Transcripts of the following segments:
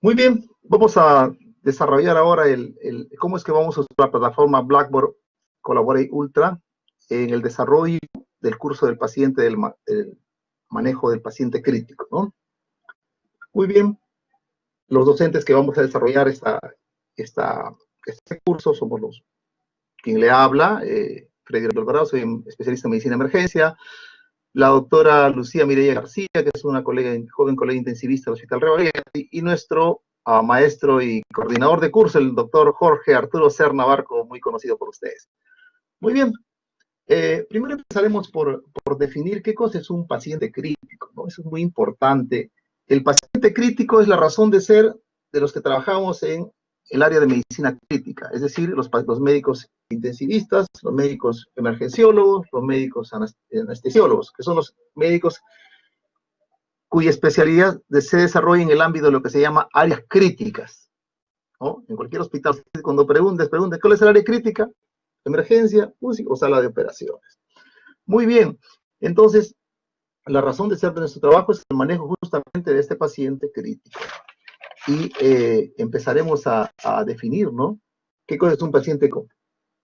Muy bien, vamos a desarrollar ahora cómo es que vamos a usar la plataforma Blackboard Collaborate Ultra en el desarrollo del curso del paciente, del manejo del paciente crítico, ¿no? Muy bien, los docentes que vamos a desarrollar este curso somos quien le habla, Freddy Alvarado, soy especialista en medicina de emergencia, la doctora Lucía Mireya García, que es una joven colega intensivista del Hospital Revalida, y nuestro maestro y coordinador de curso, el doctor Jorge Arturo Serna Barco, muy conocido por ustedes. Muy bien, primero empezaremos por definir qué cosa es un paciente crítico, ¿no? Eso es muy importante. El paciente crítico es la razón de ser de los que trabajamos en el área de medicina crítica, es decir, los médicos intensivistas, los médicos emergenciólogos, los médicos anestesiólogos, que son los médicos cuya especialidad se desarrolla en el ámbito de lo que se llama áreas críticas, ¿no? En cualquier hospital, cuando preguntes, ¿cuál es el área crítica? Emergencia, UCI o sala de operaciones. Muy bien, entonces, la razón de ser de nuestro trabajo es el manejo justamente de este paciente crítico. Y empezaremos a definir, ¿no? ¿Qué cosa es un paciente crítico?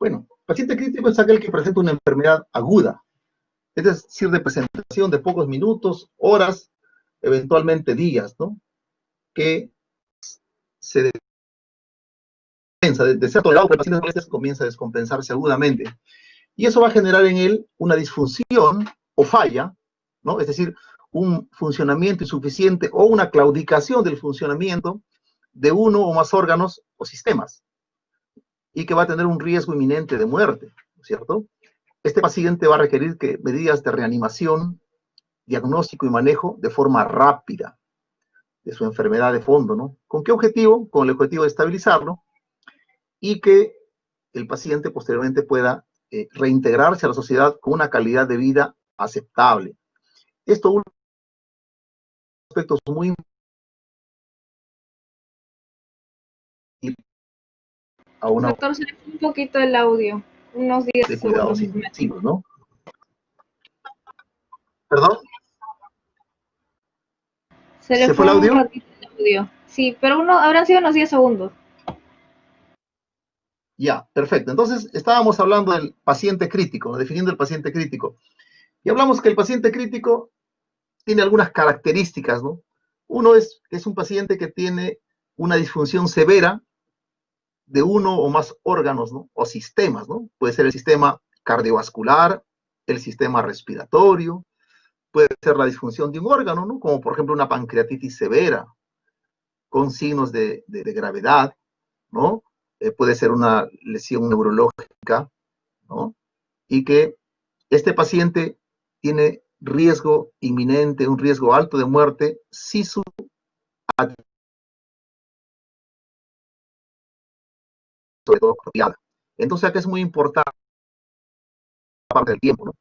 Bueno, paciente crítico es aquel que presenta una enfermedad aguda, es decir, de presentación de pocos minutos, horas, eventualmente días, ¿no? Que se de ser tolerado por el paciente comienza a descompensarse agudamente. Y eso va a generar en él una disfunción o falla, ¿no? Es decir, un funcionamiento insuficiente o una claudicación del funcionamiento de uno o más órganos o sistemas, y que va a tener un riesgo inminente de muerte, ¿cierto? Este paciente va a requerir medidas de reanimación, diagnóstico y manejo de forma rápida de su enfermedad de fondo, ¿no? ¿Con qué objetivo? Con el objetivo de estabilizarlo y que el paciente posteriormente pueda reintegrarse a la sociedad con una calidad de vida aceptable. Esto es un aspecto muy importante a una Doctor, se le fue un poquito el audio, unos 10 de cuidados segundos. intensivos, ¿no? ¿Perdón? Se le ¿Se fue fue el un audio? ratito el audio. Sí, pero habrán sido unos 10 segundos. Ya, perfecto. Entonces, estábamos hablando del paciente crítico, definiendo el paciente crítico. Y hablamos que el paciente crítico tiene algunas características, ¿no? Uno es un paciente que tiene una disfunción severa de uno o más órganos, ¿no? O sistemas, ¿no? Puede ser el sistema cardiovascular, el sistema respiratorio, puede ser la disfunción de un órgano, ¿no? Como por ejemplo una pancreatitis severa, con signos de gravedad, ¿no? Puede ser una lesión neurológica, ¿no? Y que este paciente tiene riesgo inminente, un riesgo alto de muerte, si su sobre todo apropiada. Entonces acá es muy importante la parte del tiempo, ¿no?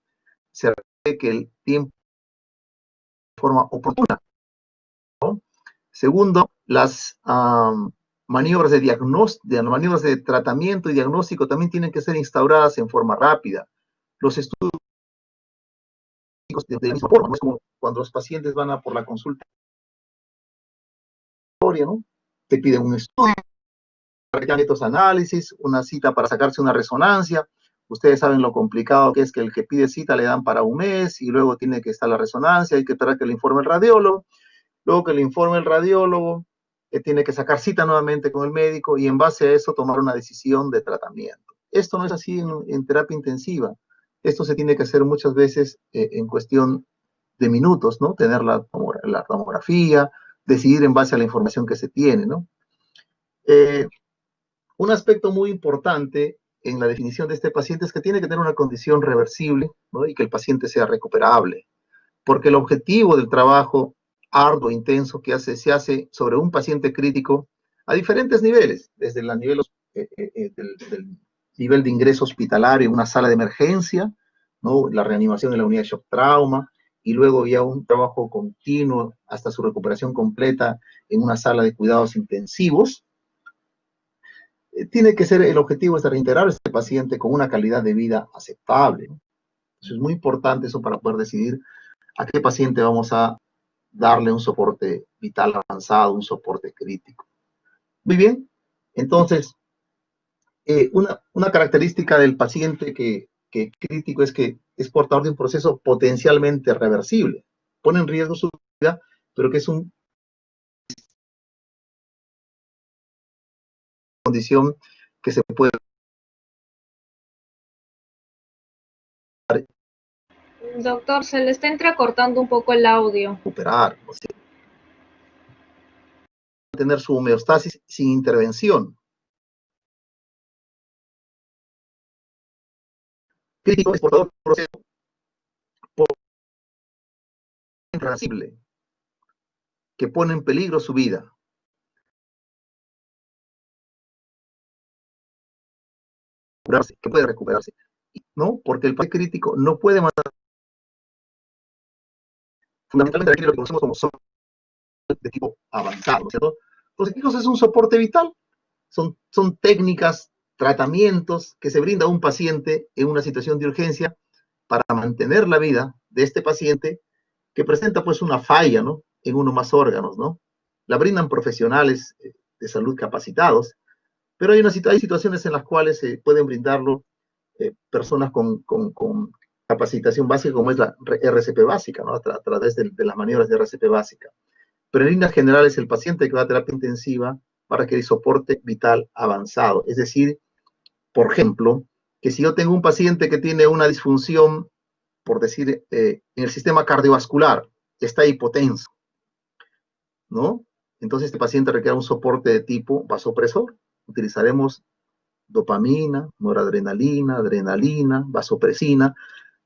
Se requiere que el tiempo de forma oportuna, ¿no? Segundo, las maniobras de maniobras de tratamiento y diagnóstico también tienen que ser instauradas en forma rápida. Los estudios de la misma forma, ¿no? Es como cuando los pacientes van a por la consulta, ¿no? Te piden un estudio, estos análisis, una cita para sacarse una resonancia. Ustedes saben lo complicado que es que el que pide cita le dan para un mes y luego tiene que estar la resonancia, hay que esperar que le informe el radiólogo, luego que le informe el radiólogo, tiene que sacar cita nuevamente con el médico y en base a eso tomar una decisión de tratamiento. Esto no es así en terapia intensiva. Esto se tiene que hacer muchas veces en cuestión de minutos, ¿no? Tener la tomografía, decidir en base a la información que se tiene, ¿no? Un aspecto muy importante en la definición de este paciente es que tiene que tener una condición reversible, ¿no? Y que el paciente sea recuperable, porque el objetivo del trabajo arduo, intenso que se hace sobre un paciente crítico a diferentes niveles, desde el nivel del nivel de ingreso hospitalario en una sala de emergencia, ¿no? La reanimación en la unidad de shock trauma, y luego ya un trabajo continuo hasta su recuperación completa en una sala de cuidados intensivos. Tiene que ser, el objetivo es de reintegrar a este paciente con una calidad de vida aceptable, ¿no? Eso es muy importante eso para poder decidir a qué paciente vamos a darle un soporte vital avanzado, un soporte crítico. Muy bien. Entonces, una característica del paciente que crítico es que es portador de un proceso potencialmente reversible. Pone en riesgo su vida, pero que es una condición que se puede Doctor, se le está entrecortando un poco el audio. recuperar, o sea, tener su homeostasis sin intervención. Crítico es portador de un proceso irreversible que pone en peligro su vida. Que puede recuperarse, ¿no? Porque el paciente crítico no puede matar. Fundamentalmente aquí lo que conocemos como soporte de tipo avanzado, ¿no es cierto? Los críticos es un soporte vital, son técnicas, tratamientos que se brinda a un paciente en una situación de urgencia para mantener la vida de este paciente que presenta pues una falla, ¿no? En uno más órganos, ¿no? La brindan profesionales de salud capacitados, pero hay situaciones en las cuales se pueden brindarlo personas con capacitación básica como es la RCP básica, ¿no? A través de las maniobras de RCP básica. Pero en líneas generales el paciente que va a terapia intensiva va a requerir soporte vital avanzado. Es decir, por ejemplo, que si yo tengo un paciente que tiene una disfunción, por decir, en el sistema cardiovascular, está hipotenso, ¿no? Entonces este paciente requiere un soporte de tipo vasopresor. Utilizaremos dopamina, noradrenalina, adrenalina, vasopresina,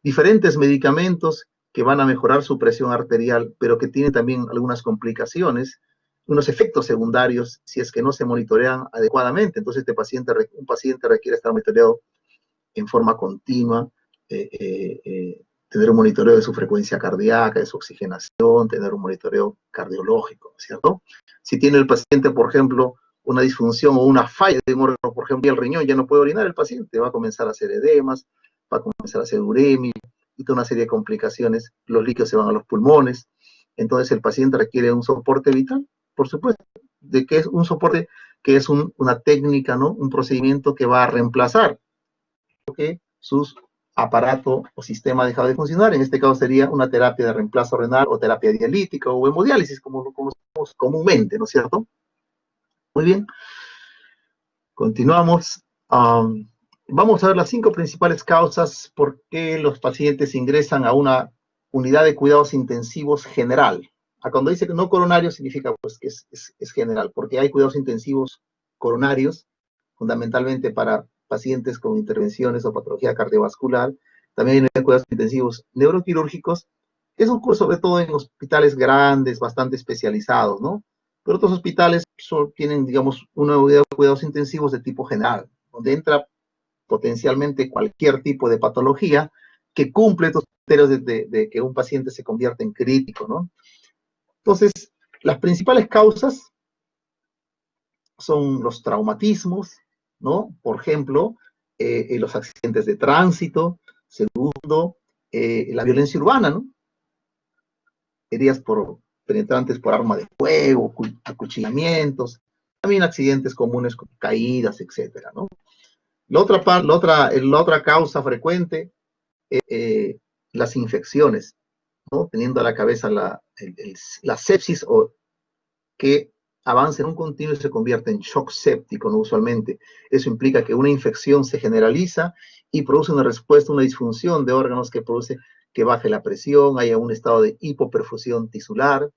diferentes medicamentos que van a mejorar su presión arterial, pero que tienen también algunas complicaciones, unos efectos secundarios si es que no se monitorean adecuadamente. Entonces un paciente requiere estar monitoreado en forma continua, tener un monitoreo de su frecuencia cardíaca, de su oxigenación, tener un monitoreo cardiológico, ¿cierto? Si tiene el paciente, por ejemplo, una disfunción o una falla de un órgano, por ejemplo, el riñón, ya no puede orinar el paciente, va a comenzar a hacer edemas, va a comenzar a hacer uremia, y toda una serie de complicaciones, los líquidos se van a los pulmones, entonces el paciente requiere un soporte vital, por supuesto, de que es un soporte que es una técnica, ¿no? Un procedimiento que va a reemplazar que sus aparato o sistema ha dejado de funcionar. En este caso sería una terapia de reemplazo renal o terapia dialítica o hemodiálisis, como lo conocemos comúnmente, ¿no es cierto? Muy bien. Continuamos. Vamos a ver las 5 principales causas por qué los pacientes ingresan a una unidad de cuidados intensivos general. Cuando dice que no coronario significa pues que es general, porque hay cuidados intensivos coronarios, fundamentalmente para pacientes con intervenciones o patología cardiovascular. También hay cuidados intensivos neuroquirúrgicos, que son sobre todo en hospitales grandes, bastante especializados, ¿no? Pero otros hospitales tienen, digamos, una unidad de cuidados intensivos de tipo general, donde entra potencialmente cualquier tipo de patología que cumple estos criterios de que un paciente se convierta en crítico, ¿no? Entonces, las principales causas son los traumatismos, ¿no? Por ejemplo, los accidentes de tránsito. Segundo, la violencia urbana, ¿no? Heridas penetrantes por arma de fuego, acuchillamientos, también accidentes comunes como caídas, etcétera, ¿no? La otra causa frecuente, las infecciones, ¿no? Teniendo a la cabeza la sepsis o que avanza en un continuo y se convierte en shock séptico, ¿no? Usualmente. Eso implica que una infección se generaliza y produce una respuesta, una disfunción de órganos que produce que baje la presión, haya un estado de hipoperfusión tisular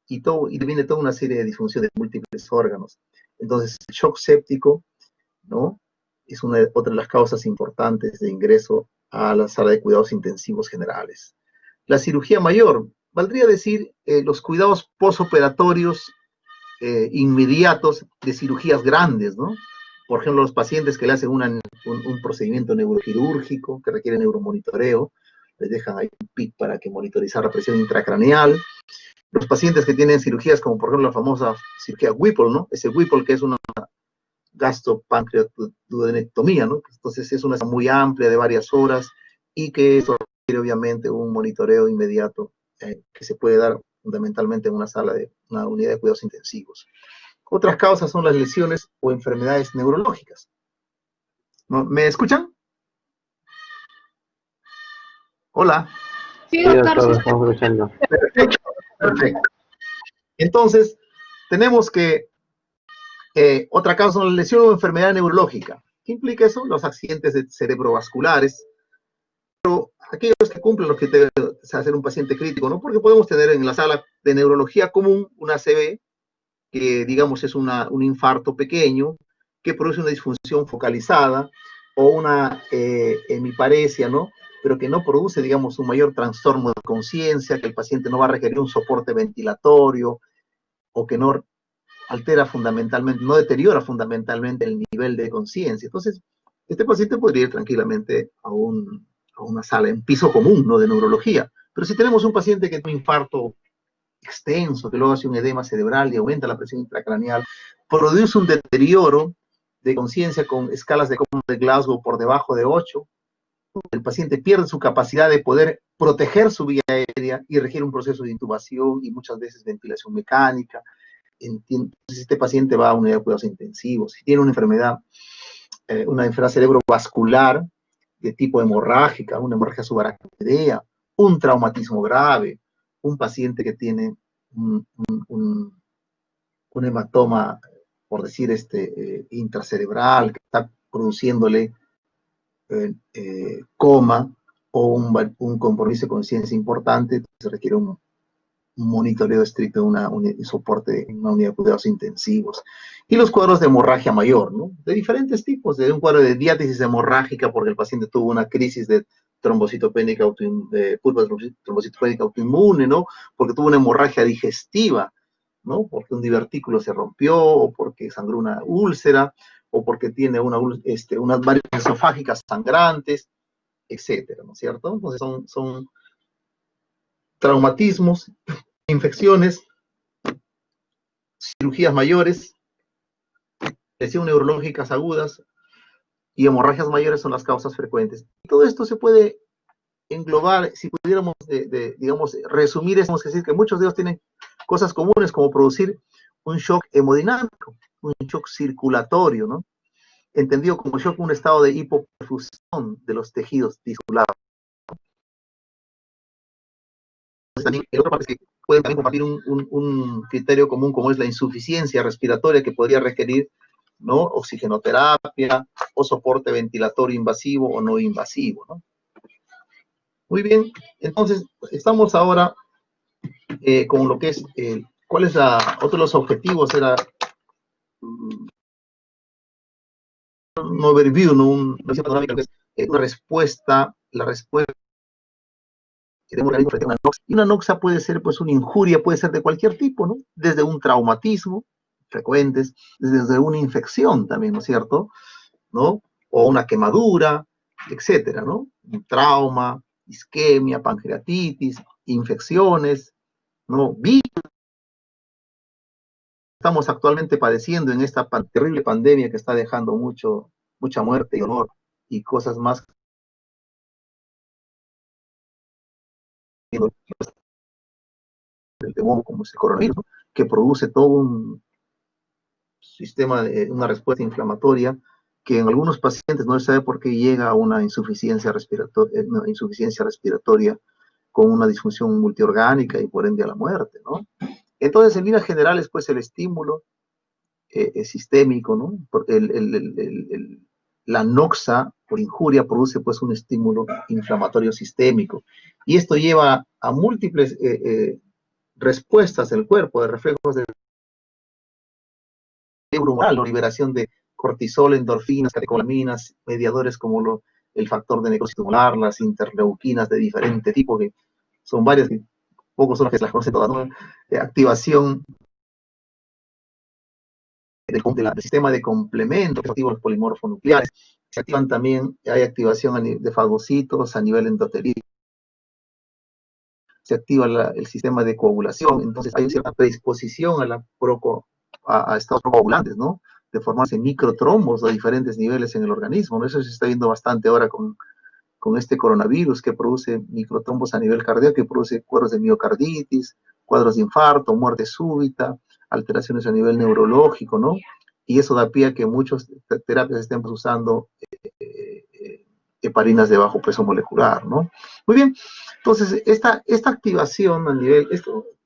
y viene toda una serie de disfunciones de múltiples órganos. Entonces, el shock séptico, ¿no? Es otra de las causas importantes de ingreso a la sala de cuidados intensivos generales. La cirugía mayor, valdría decir los cuidados postoperatorios inmediatos de cirugías grandes, ¿no? Por ejemplo, los pacientes que le hacen un procedimiento neuroquirúrgico que requiere neuromonitoreo, les dejan ahí un PIC para que monitorizar la presión intracraneal. Los pacientes que tienen cirugías como por ejemplo la famosa cirugía Whipple, ¿no? Ese Whipple que es una gastropancreaduodenectomía, ¿no? Entonces es una muy amplia de varias horas y que eso requiere obviamente un monitoreo inmediato que se puede dar fundamentalmente en una unidad de cuidados intensivos. Otras causas son las lesiones o enfermedades neurológicas. ¿No? ¿Me escuchan? Hola. Sí, Sí, doctor, doctor, lo estamos escuchando. Perfecto, perfecto. Entonces, tenemos que otra causa son la lesión o enfermedad neurológica. ¿Qué implica eso? Los accidentes cerebrovasculares, aquellos que cumplen los criterios de ser un paciente crítico, ¿no? Porque podemos tener en la sala de neurología común una ACV, que digamos es un infarto pequeño, que produce una disfunción focalizada, o una hemiparesia, ¿no? Pero que no produce, digamos, un mayor trastorno de conciencia, que el paciente no va a requerir un soporte ventilatorio, o que no altera fundamentalmente, no deteriora fundamentalmente el nivel de conciencia. Entonces, este paciente podría ir tranquilamente a una sala en piso común, ¿no? De neurología. Pero si tenemos un paciente que tiene un infarto extenso, que luego hace un edema cerebral y aumenta la presión intracraneal, produce un deterioro de conciencia con escalas de Glasgow por debajo de 8, el paciente pierde su capacidad de poder proteger su vía aérea y requiere un proceso de intubación y muchas veces ventilación mecánica. Entonces, este paciente va a una unidad de cuidados intensivos. Si tiene una enfermedad cerebrovascular de tipo hemorrágica, una hemorragia subaracnoidea, un traumatismo grave, un paciente que tiene un hematoma, por decir, intracerebral, que está produciéndole coma o un compromiso de conciencia importante, se requiere un monitoreo estricto de soporte en una unidad de cuidados intensivos. Y los cuadros de hemorragia mayor, ¿no? De diferentes tipos, de un cuadro de diátesis hemorrágica porque el paciente tuvo una crisis de trombocitopénica autoinmune, ¿no? Porque tuvo una hemorragia digestiva, ¿no? Porque un divertículo se rompió, o porque sangró una úlcera, o porque tiene unas varices esofágicas sangrantes, etcétera, ¿no es cierto? Entonces son traumatismos, infecciones, cirugías mayores, lesiones neurológicas agudas y hemorragias mayores son las causas frecuentes. Y todo esto se puede englobar, si pudiéramos, digamos, resumir, es decir, que muchos de ellos tienen cosas comunes como producir un shock hemodinámico, un shock circulatorio, ¿no? Entendido como shock, un estado de hipoperfusión de los tejidos tisulados. También, el otro parte es que pueden también compartir un criterio común como es la insuficiencia respiratoria que podría requerir, ¿no? Oxigenoterapia o soporte ventilatorio invasivo o no invasivo, ¿no? Muy bien, entonces estamos ahora con lo que es, ¿cuál es otro de los objetivos? Era un overview, ¿no? Una visión panorámica, que es una respuesta, la respuesta de un organismo frente a una noxa. Y una noxa puede ser, pues, una injuria, puede ser de cualquier tipo, ¿no? Desde un traumatismo, frecuentes, desde una infección también, ¿no es cierto? ¿No? O una quemadura, etcétera, ¿no? Un trauma, isquemia, pancreatitis, infecciones, ¿no? Estamos actualmente padeciendo en esta terrible pandemia que está dejando mucha muerte y dolor y cosas más. El temor como es el coronavirus, ¿no? Que produce todo un sistema, una respuesta inflamatoria que en algunos pacientes no se sabe por qué llega a una insuficiencia respiratoria con una disfunción multiorgánica y por ende a la muerte, ¿no? Entonces, en líneas generales, pues el estímulo sistémico, ¿no? La noxa por injuria produce pues un estímulo inflamatorio sistémico y esto lleva a múltiples respuestas del cuerpo, de reflejos del neuronal, la liberación de cortisol, endorfinas, catecolaminas, mediadores como el factor de necrosis tumoral, las interleuquinas de diferente tipo, que son varias, que pocos son las que las conocen todas, ¿no? Activación del sistema de complemento, que activan los polimorfonucleares, se activan también, hay activación de fagocitos a nivel endotelial, se activa el sistema de coagulación, entonces hay cierta predisposición a estados coagulantes, ¿no? De formarse microtrombos a diferentes niveles en el organismo, ¿no? Eso se está viendo bastante ahora con este coronavirus que produce microtrombos a nivel cardíaco, que produce cuadros de miocarditis, cuadros de infarto, muerte súbita, alteraciones a nivel neurológico, ¿no? Y eso da pie a que muchas terapias estén usando heparinas de bajo peso molecular, ¿no? Muy bien, entonces esta activación a nivel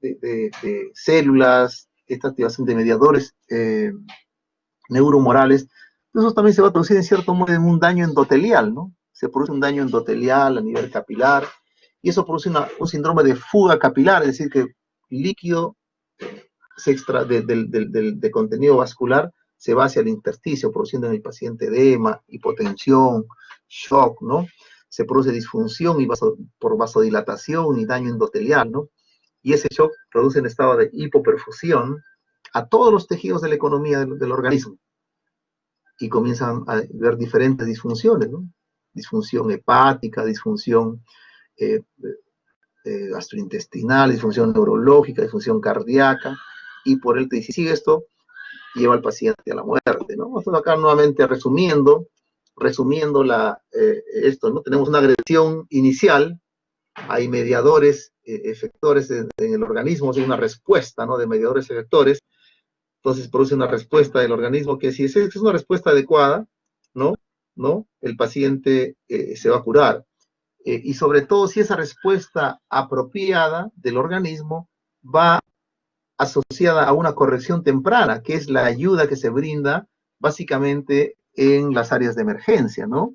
de células, esta activación de mediadores neuromorales, eso también se va a producir en cierto modo en un daño endotelial, ¿no? Se produce un daño endotelial a nivel capilar, y eso produce un síndrome de fuga capilar, es decir, que líquido se extra de contenido vascular se va hacia el intersticio, produciendo en el paciente edema, hipotensión, shock, ¿no? Se produce disfunción por vasodilatación y daño endotelial, ¿no? Y ese shock produce un estado de hipoperfusión a todos los tejidos de la economía del organismo. Y comienzan a ver diferentes disfunciones, ¿no? Disfunción hepática, disfunción gastrointestinal, disfunción neurológica, disfunción cardíaca, y por el si sigue esto, lleva al paciente a la muerte, ¿no? Entonces acá nuevamente resumiendo esto, ¿no? Tenemos una agresión inicial, hay mediadores, efectores en el organismo, hay una respuesta, ¿no? De mediadores efectores, entonces produce una respuesta del organismo que si es una respuesta adecuada, ¿no? El paciente se va a curar. Y sobre todo si esa respuesta apropiada del organismo va asociada a una corrección temprana, que es la ayuda que se brinda básicamente en las áreas de emergencia, ¿no?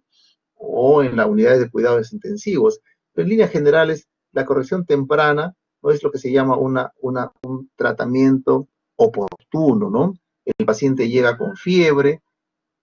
O en las unidades de cuidados intensivos. Pero en líneas generales, la corrección temprana no es lo que se llama un tratamiento oportuno, ¿no? El paciente llega con fiebre,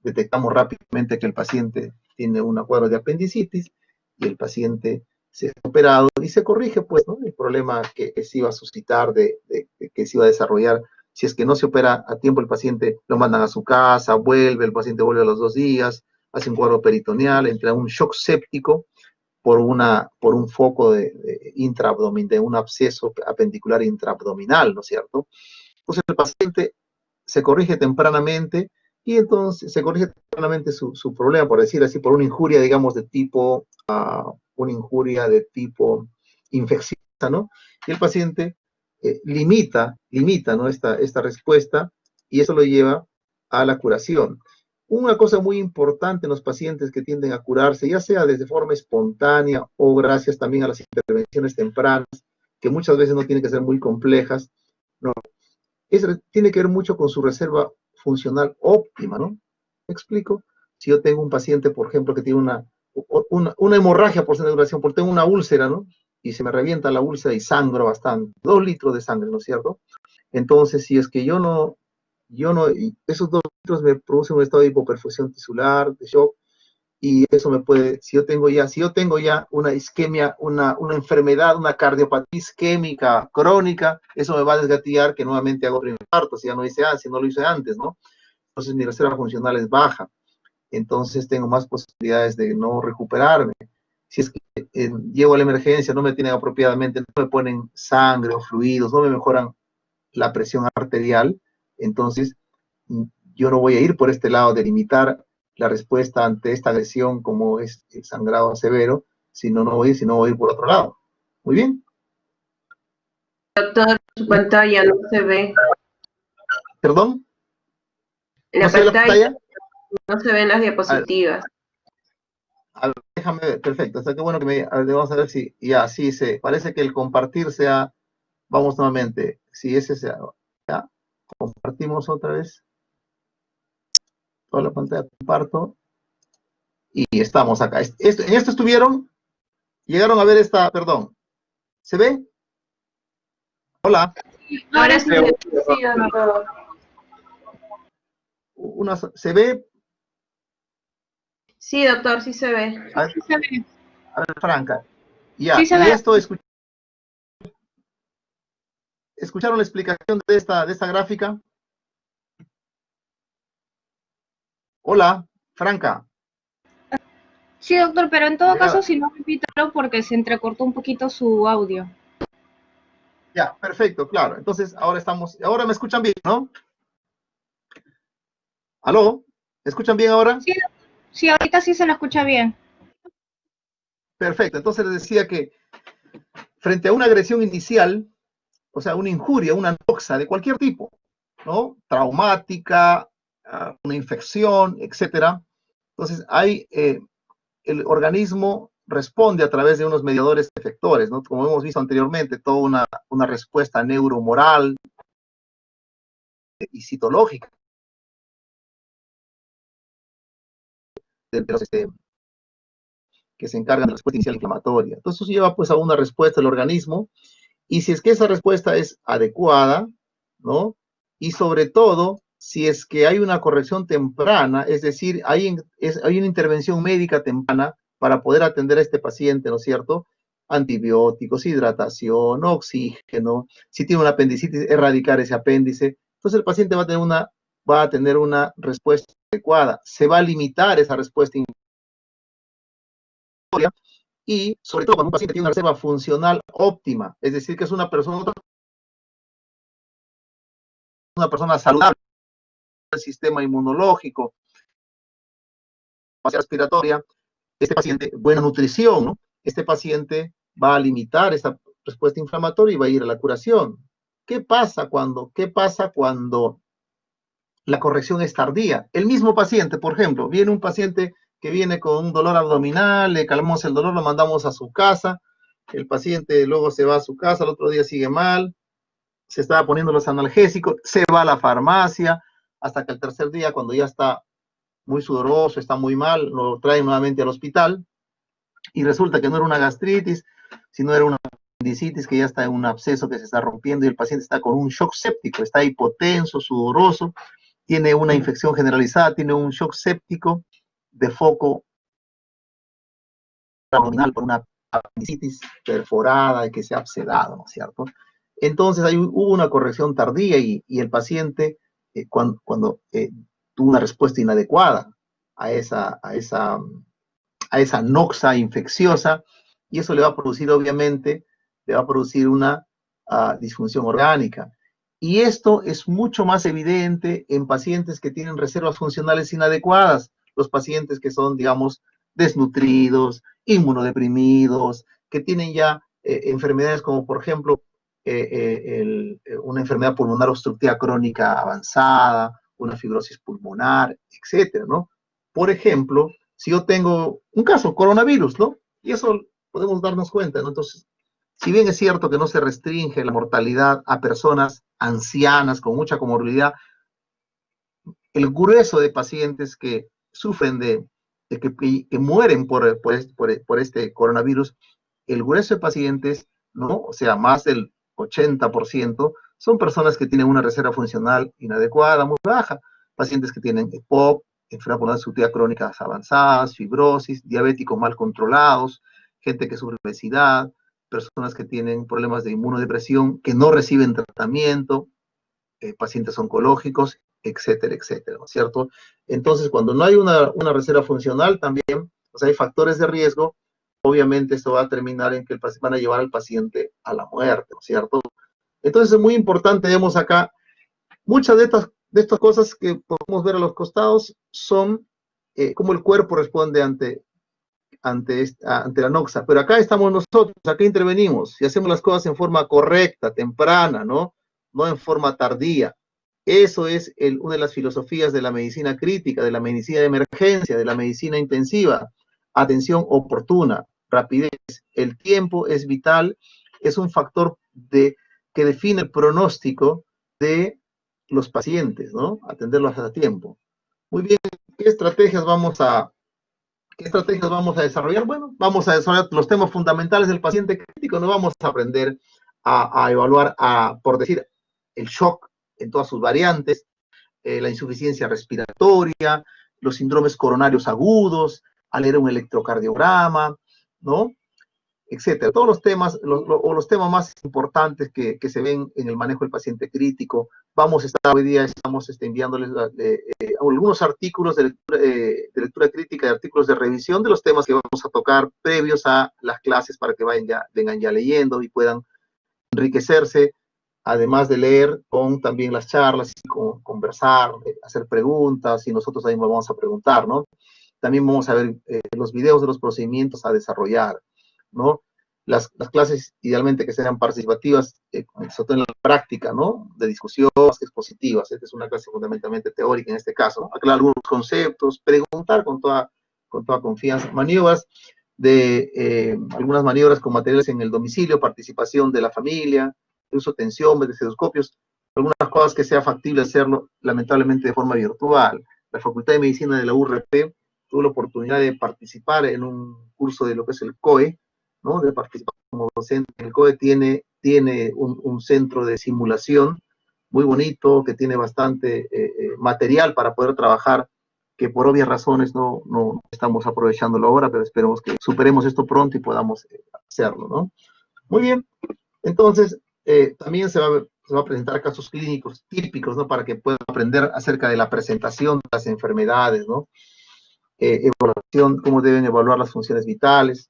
detectamos rápidamente que el paciente tiene un cuadro de apendicitis y el paciente se ha operado y se corrige, pues, ¿no? El problema que se iba a suscitar, que se iba a desarrollar. Si es que no se opera a tiempo, el paciente lo mandan a su casa, el paciente vuelve a los 2 días, hace un cuadro peritoneal, entra en un shock séptico por un foco intraabdominal, de un absceso apendicular intraabdominal, ¿no es cierto? Entonces el paciente se corrige tempranamente y entonces se corrige tempranamente su problema, por decir así, por una injuria, digamos, una injuria de tipo infecciosa, ¿no? Y el paciente limita, ¿no? Esta respuesta y eso lo lleva a la curación. Una cosa muy importante en los pacientes que tienden a curarse, ya sea desde forma espontánea o gracias también a las intervenciones tempranas, que muchas veces no tienen que ser muy complejas, ¿no? Tiene que ver mucho con su reserva funcional óptima, ¿no? ¿Me explico? Si yo tengo un paciente, por ejemplo, que tiene una hemorragia por duración, porque tengo una úlcera, ¿no? Y se me revienta la úlcera y sangro bastante, 2 litros de sangre, ¿no es cierto? Entonces, si es que esos 2 litros me producen un estado de hipoperfusión tisular, de shock, y eso me puede, si yo tengo ya una isquemia, una enfermedad, una cardiopatía isquémica crónica, eso me va a desgatillar que nuevamente hago otro infarto, si no lo hice antes, ¿no? Entonces mi reserva funcional es baja, entonces tengo más posibilidades de no recuperarme. Si es que llego a la emergencia, no me tienen apropiadamente, no me ponen sangre o fluidos, no me mejoran la presión arterial, entonces yo no voy a ir por este lado de limitar la respuesta ante esta agresión como es el sangrado severo, sino no voy a ir por otro lado. Muy bien. Doctor, su pantalla no se ve. ¿Perdón? La ¿No se ve la pantalla? No se ven las diapositivas. A ver, déjame ver, perfecto. Hasta qué bueno que vamos a ver si sí parece que el compartir sea, vamos nuevamente, si ese sea, ya, compartimos otra vez. Toda la pantalla comparto. Y estamos acá. En esto estuvieron, llegaron a ver perdón. ¿Se ve? Hola. Ahora sí, doctor. ¿Se ve? Sí, doctor, sí se ve. A ver, Sí se ve. Franca. Ya, Sí se y ve. esto, ¿escucharon la explicación de esta gráfica? Hola, Franca. Sí, doctor, pero en todo caso, si no, repítalo porque se entrecortó un poquito su audio. Ya, perfecto, claro. Entonces, ahora me escuchan bien, ¿no? ¿Aló? ¿Me escuchan bien ahora? Sí, ahorita sí se lo escucha bien. Perfecto, entonces les decía que frente a una agresión inicial, o sea, una injuria, una noxa de cualquier tipo, ¿no? Traumática, una infección, etcétera. Entonces, el organismo responde a través de unos mediadores efectores, ¿no? Como hemos visto anteriormente, toda una respuesta neuromoral y citológica de los que se encargan de la respuesta inicial inflamatoria. Entonces, eso lleva pues a una respuesta del organismo, y si es que esa respuesta es adecuada, ¿no? Y sobre todo, si es que hay una corrección temprana, es decir, hay una intervención médica temprana para poder atender a este paciente, ¿no es cierto? Antibióticos, hidratación, oxígeno, si tiene una apendicitis, erradicar ese apéndice. Entonces el paciente va a tener una respuesta adecuada. Se va a limitar esa respuesta inflamatoria, y sobre todo cuando un paciente tiene una reserva funcional óptima, es decir, que es una persona saludable, el sistema inmunológico, respiratoria, este paciente, buena nutrición, ¿no? Este paciente va a limitar esta respuesta inflamatoria y va a ir a la curación. ¿Qué pasa cuando la corrección es tardía? El mismo paciente, por ejemplo, viene un paciente que viene con un dolor abdominal, le calmamos el dolor, lo mandamos a su casa, el paciente luego se va a su casa, el otro día sigue mal, se estaba poniendo los analgésicos, se va a la farmacia, hasta que el tercer día, cuando ya está muy sudoroso, está muy mal, lo traen nuevamente al hospital, y resulta que no era una gastritis, sino era una apendicitis que ya está en un absceso que se está rompiendo, y el paciente está con un shock séptico, está hipotenso, sudoroso, tiene una infección generalizada, tiene un shock séptico de foco abdominal por una apendicitis perforada y que se ha abscedado, ¿no es cierto? Entonces hubo una corrección tardía, y el paciente, cuando tuvo una respuesta inadecuada a esa noxa infecciosa, y eso le va a producir, obviamente, una disfunción orgánica. Y esto es mucho más evidente en pacientes que tienen reservas funcionales inadecuadas, los pacientes que son, digamos, desnutridos, inmunodeprimidos, que tienen ya enfermedades como, por ejemplo, una enfermedad pulmonar obstructiva crónica avanzada, una fibrosis pulmonar, etcétera, ¿no? Por ejemplo, si yo tengo un caso, coronavirus, ¿no? Y eso podemos darnos cuenta, ¿no? Entonces, si bien es cierto que no se restringe la mortalidad a personas ancianas con mucha comorbilidad, el grueso de pacientes que sufren que mueren por este coronavirus, el grueso de pacientes, ¿no? O sea, más del 80%, son personas que tienen una reserva funcional inadecuada, muy baja, pacientes que tienen EPOC, enfermedad pulmonar obstructiva crónicas avanzadas, fibrosis, diabéticos mal controlados, gente que sufre obesidad, personas que tienen problemas de inmunodepresión, que no reciben tratamiento, pacientes oncológicos, etcétera, etcétera, ¿no es cierto? Entonces, cuando no hay una reserva funcional, también, o sea, hay factores de riesgo, obviamente esto va a terminar en que van a llevar al paciente a la muerte, ¿no es cierto? Entonces, es muy importante, vemos acá, muchas de estas cosas que podemos ver a los costados son cómo el cuerpo responde ante la noxa, pero acá estamos nosotros, acá intervenimos y hacemos las cosas en forma correcta, temprana, ¿no? No en forma tardía. Eso es una de las filosofías de la medicina crítica, de la medicina de emergencia, de la medicina intensiva. Atención oportuna, rapidez. El tiempo es vital, es un factor que define el pronóstico de los pacientes, ¿no? Atenderlos a tiempo. Muy bien, ¿qué estrategias vamos a desarrollar? Bueno, vamos a desarrollar los temas fundamentales del paciente crítico, no vamos a aprender a evaluar, por decir, el shock en todas sus variantes, la insuficiencia respiratoria, los síndromes coronarios agudos, al leer un electrocardiograma, ¿no? Etcétera. Todos los temas, los temas más importantes que se ven en el manejo del paciente crítico. Hoy día estamos enviándoles algunos artículos de lectura crítica, de artículos de revisión de los temas que vamos a tocar previos a las clases, para que vengan ya leyendo y puedan enriquecerse, además de leer, con también las charlas, conversar, hacer preguntas, y nosotros también vamos a preguntar, ¿no? También vamos a ver los videos de los procedimientos a desarrollar, ¿no? las clases idealmente que sean participativas, sobre todo en la práctica, ¿no? De discusión, expositivas. Esta es una clase fundamentalmente teórica en este caso, ¿no? Aclarar algunos conceptos, preguntar con toda confianza, maniobras algunas maniobras con materiales en el domicilio, participación de la familia, uso de tensiómetros, estetoscopios, algunas cosas que sea factible hacerlo, lamentablemente de forma virtual. La Facultad de Medicina de la URP tuvo la oportunidad de participar en un curso de lo que es el COE, ¿no? De participar como docente. El COE tiene un centro de simulación muy bonito, que tiene bastante material para poder trabajar, que por obvias razones no estamos aprovechándolo ahora, pero esperemos que superemos esto pronto y podamos hacerlo, ¿no? Muy bien, entonces también se va a presentar casos clínicos típicos, ¿no? Para que puedan aprender acerca de la presentación de las enfermedades, ¿no? Evaluación, cómo deben evaluar las funciones vitales,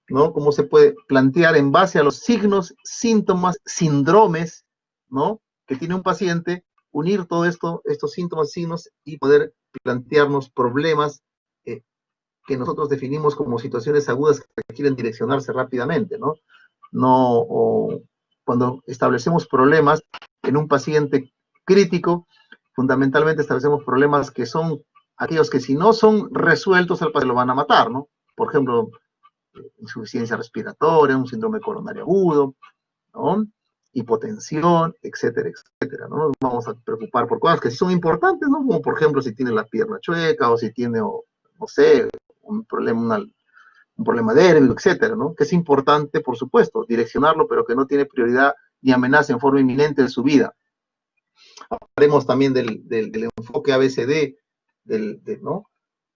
¿no? Cómo se puede plantear en base a los signos, síntomas, síndromes, ¿no? Que tiene un paciente, unir todo esto, estos síntomas, signos, y poder plantearnos problemas que nosotros definimos como situaciones agudas que requieren direccionarse rápidamente, ¿no? Cuando establecemos problemas en un paciente crítico, fundamentalmente establecemos problemas que son aquellos que si no son resueltos al paciente lo van a matar, ¿no? Por ejemplo, insuficiencia respiratoria, un síndrome coronario agudo, ¿no? Hipotensión, etcétera, etcétera, ¿no? Nos vamos a preocupar por cosas que sí son importantes, ¿no? Como por ejemplo si tiene la pierna chueca o si tiene, no sé, un problema débil, etcétera, ¿no? Que es importante, por supuesto, direccionarlo, pero que no tiene prioridad ni amenaza en forma inminente de su vida. Hablaremos también del enfoque ABCD, ¿no?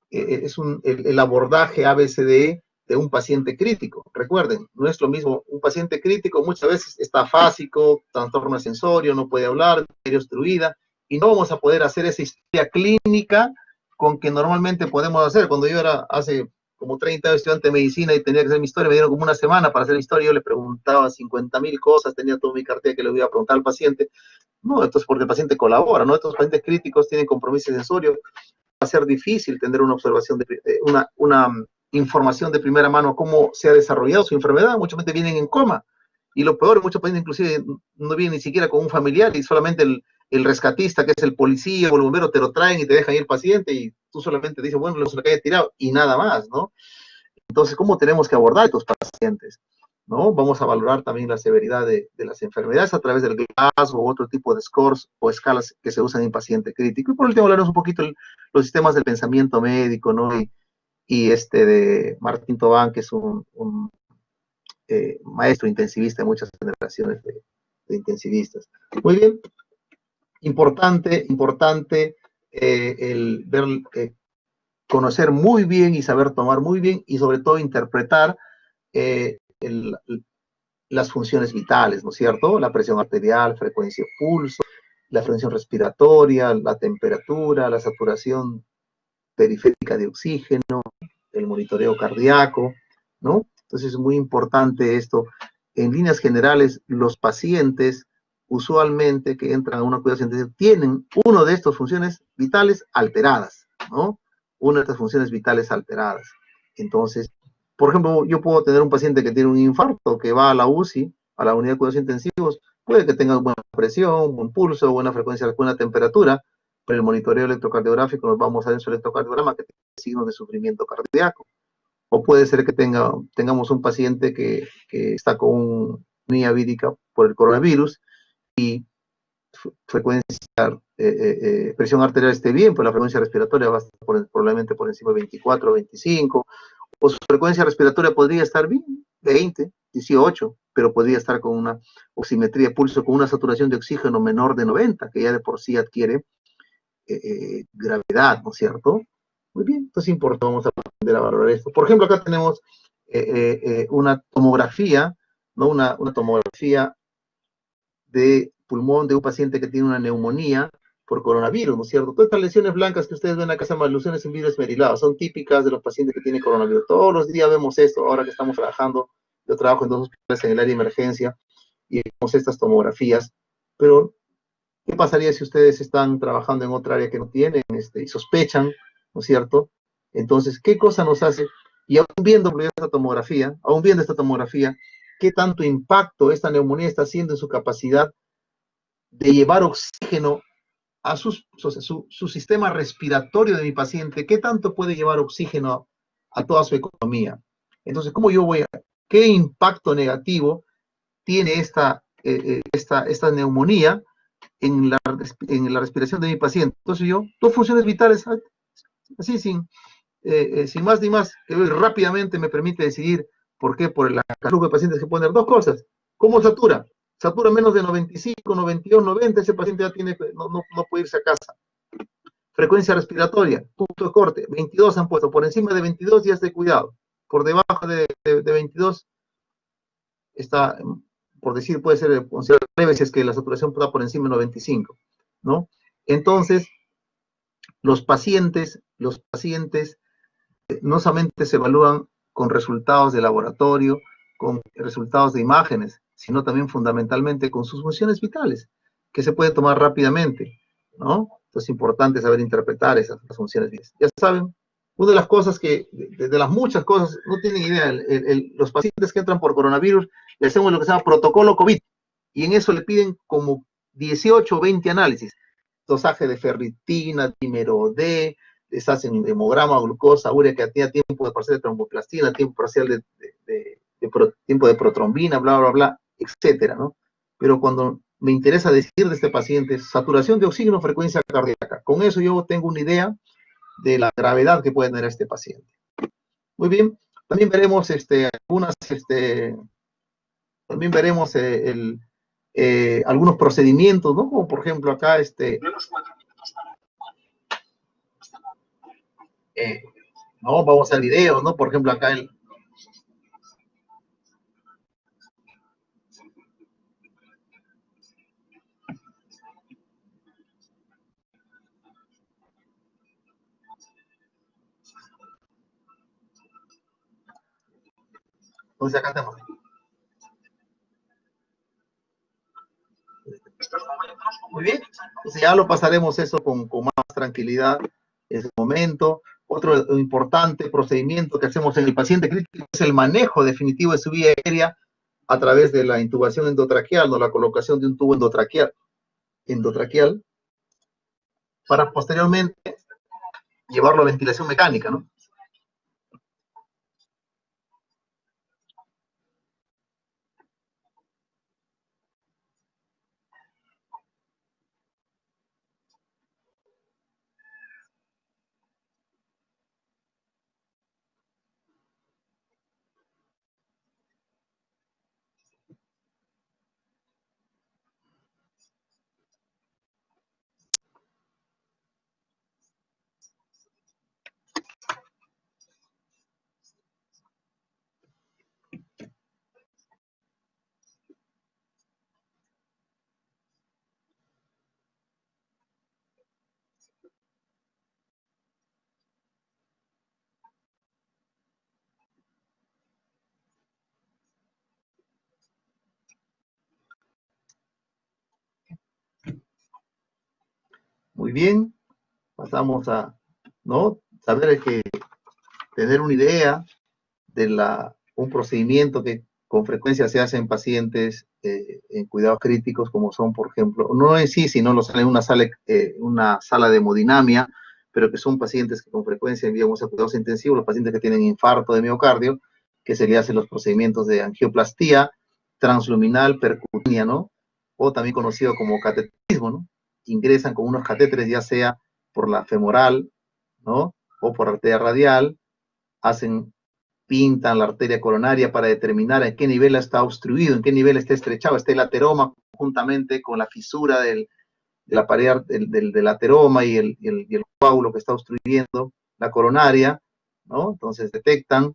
El abordaje ABCDE de un paciente crítico. Recuerden, no es lo mismo, un paciente crítico muchas veces está afásico, trastorno sensorio, no puede hablar, medio obstruida, y no vamos a poder hacer esa historia clínica con que normalmente podemos hacer. Cuando yo era hace como 30 años estudiante de medicina y tenía que hacer mi historia, me dieron como una semana para hacer mi historia, yo le preguntaba 50.000 cosas, tenía toda mi cartilla que le iba a preguntar al paciente. No, esto es porque el paciente colabora, ¿no? Estos pacientes críticos tienen compromiso sensorio, va a ser difícil tener una observación, una información de primera mano cómo se ha desarrollado su enfermedad. Muchos pacientes vienen en coma, y lo peor, muchos pacientes inclusive no vienen ni siquiera con un familiar, y solamente el rescatista, que es el policía o el bombero, te lo traen y te dejan ir el paciente, y tú solamente dices, bueno, lo que haya tirado, y nada más, ¿no? Entonces, ¿cómo tenemos que abordar a estos pacientes? ¿No? Vamos a valorar también la severidad de las enfermedades a través del Glasgow o otro tipo de scores o escalas que se usan en paciente crítico. Y por último, hablaremos un poquito de los sistemas del pensamiento médico, ¿no? Y de Martín Tobán, que es un maestro intensivista de muchas generaciones de intensivistas. Muy bien, importante el ver, conocer muy bien y saber tomar muy bien y sobre todo interpretar las funciones vitales, ¿no es cierto? La presión arterial, frecuencia, pulso, la frecuencia respiratoria, la temperatura, la saturación periférica de oxígeno, el monitoreo cardíaco, ¿no? Entonces es muy importante esto. En líneas generales, los pacientes usualmente que entran a una cuidados intensivos tienen una de estas funciones vitales alteradas, ¿no? Una de estas funciones vitales alteradas. Entonces, por ejemplo, yo puedo tener un paciente que tiene un infarto, que va a la UCI, a la unidad de cuidados intensivos, puede que tenga buena presión, buen pulso, buena frecuencia, buena temperatura, pero el monitoreo electrocardiográfico nos vamos a ver en su electrocardiograma que tiene signos de sufrimiento cardíaco. O puede ser que tengamos un paciente que está con una vírica por el coronavirus y presión arterial esté bien, pero la frecuencia respiratoria va a estar probablemente por encima de 24 o 25, o su frecuencia respiratoria podría estar bien, 20, 18, pero podría estar con una oximetría de pulso, con una saturación de oxígeno menor de 90, que ya de por sí adquiere gravedad, ¿no es cierto? Muy bien, entonces es importante, vamos a aprender a valorar esto. Por ejemplo, acá tenemos una tomografía, ¿no? Una tomografía de pulmón de un paciente que tiene una neumonía por coronavirus, ¿no es cierto? Todas estas lesiones blancas que ustedes ven acá se llaman lesiones en vidrio esmerilado, son típicas de los pacientes que tienen coronavirus. Todos los días vemos esto, ahora que estamos trabajando, yo trabajo en 2 hospitales en el área de emergencia, y vemos estas tomografías, pero ¿qué pasaría si ustedes están trabajando en otra área que no tienen y sospechan, ¿no es cierto? Entonces, ¿qué cosa nos hace? Y aún viendo esta tomografía, qué tanto impacto esta neumonía está haciendo en su capacidad de llevar oxígeno a su sistema respiratorio de mi paciente, qué tanto puede llevar oxígeno a toda su economía. Entonces, qué impacto negativo tiene esta neumonía en la respiración de mi paciente? Entonces dos funciones vitales, así sin más ni más, que rápidamente me permite decidir por qué, por el flujo de pacientes que pueden tener. Dos cosas: ¿cómo satura? Satura menos de 95, 92, 90, ese paciente ya no puede irse a casa. Frecuencia respiratoria, punto de corte, 22 han puesto, por encima de 22 ya esté cuidado, por debajo de 22 está, por decir, puede ser considerado leve si es que la saturación está por encima de 95, ¿no? Entonces, los pacientes no solamente se evalúan con resultados de laboratorio, con resultados de imágenes, sino también fundamentalmente con sus funciones vitales, que se pueden tomar rápidamente, ¿no? Entonces es importante saber interpretar esas funciones vitales. Ya saben, una de las cosas de las muchas cosas, no tienen idea, los pacientes que entran por coronavirus, le hacemos lo que se llama protocolo COVID, y en eso le piden como 18 o 20 análisis, dosaje de ferritina, dímero D, les hacen hemograma, glucosa, urea, creatina, tiempo de parcial de tromboplastina, tiempo parcial tiempo de protrombina, bla, bla, bla, etcétera, ¿no? Pero cuando me interesa decir de este paciente, saturación de oxígeno, frecuencia cardíaca, con eso yo tengo una idea de la gravedad que puede tener este paciente. Muy bien, también veremos algunos procedimientos, ¿no? Como por ejemplo acá no, vamos al video, ¿no? Por ejemplo, acá entonces acá estamos. Muy bien, entonces ya lo pasaremos eso con más tranquilidad en ese momento. Otro importante procedimiento que hacemos en el paciente crítico es el manejo definitivo de su vía aérea a través de la intubación endotraqueal, ¿no? La colocación de un tubo endotraqueal para posteriormente llevarlo a ventilación mecánica, ¿no? Muy bien, pasamos a, ¿no? Saber que tener una idea de un procedimiento que con frecuencia se hace en pacientes en cuidados críticos, como son, por ejemplo, no en sí, sino en una sala de hemodinamia, pero que son pacientes que con frecuencia enviamos a cuidados intensivos, los pacientes que tienen infarto de miocardio, que se le hacen los procedimientos de angioplastía transluminal percutánea, ¿no? O también conocido como cateterismo, ¿no? Ingresan con unos catéteres, ya sea por la femoral, ¿no? O por arteria radial, pintan la arteria coronaria para determinar en qué nivel está obstruido, en qué nivel está estrechado, está el ateroma juntamente con la fisura de la pared del ateroma y el coágulo que está obstruyendo la coronaria, ¿no? Entonces detectan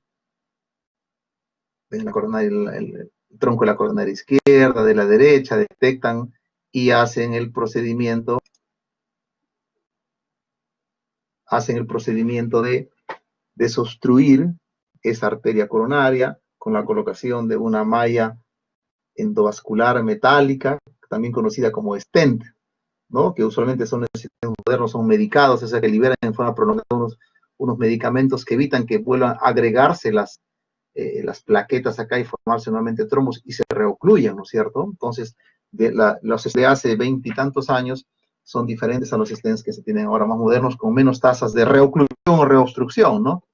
la coronaria, el tronco de la coronaria izquierda, de la derecha, detectan y hacen el procedimiento de desobstruir esa arteria coronaria con la colocación de una malla endovascular metálica, también conocida como stent, ¿no? Que usualmente son sistemas modernos, son medicados, o sea, que liberan en forma prolongada unos medicamentos que evitan que vuelvan a agregarse las plaquetas acá y formarse nuevamente trombos y se reocluyen, ¿no es cierto? Entonces, los de hace 20 y tantos años son diferentes a los stents que se tienen ahora más modernos, con menos tasas de reoclusión o reobstrucción, ¿no?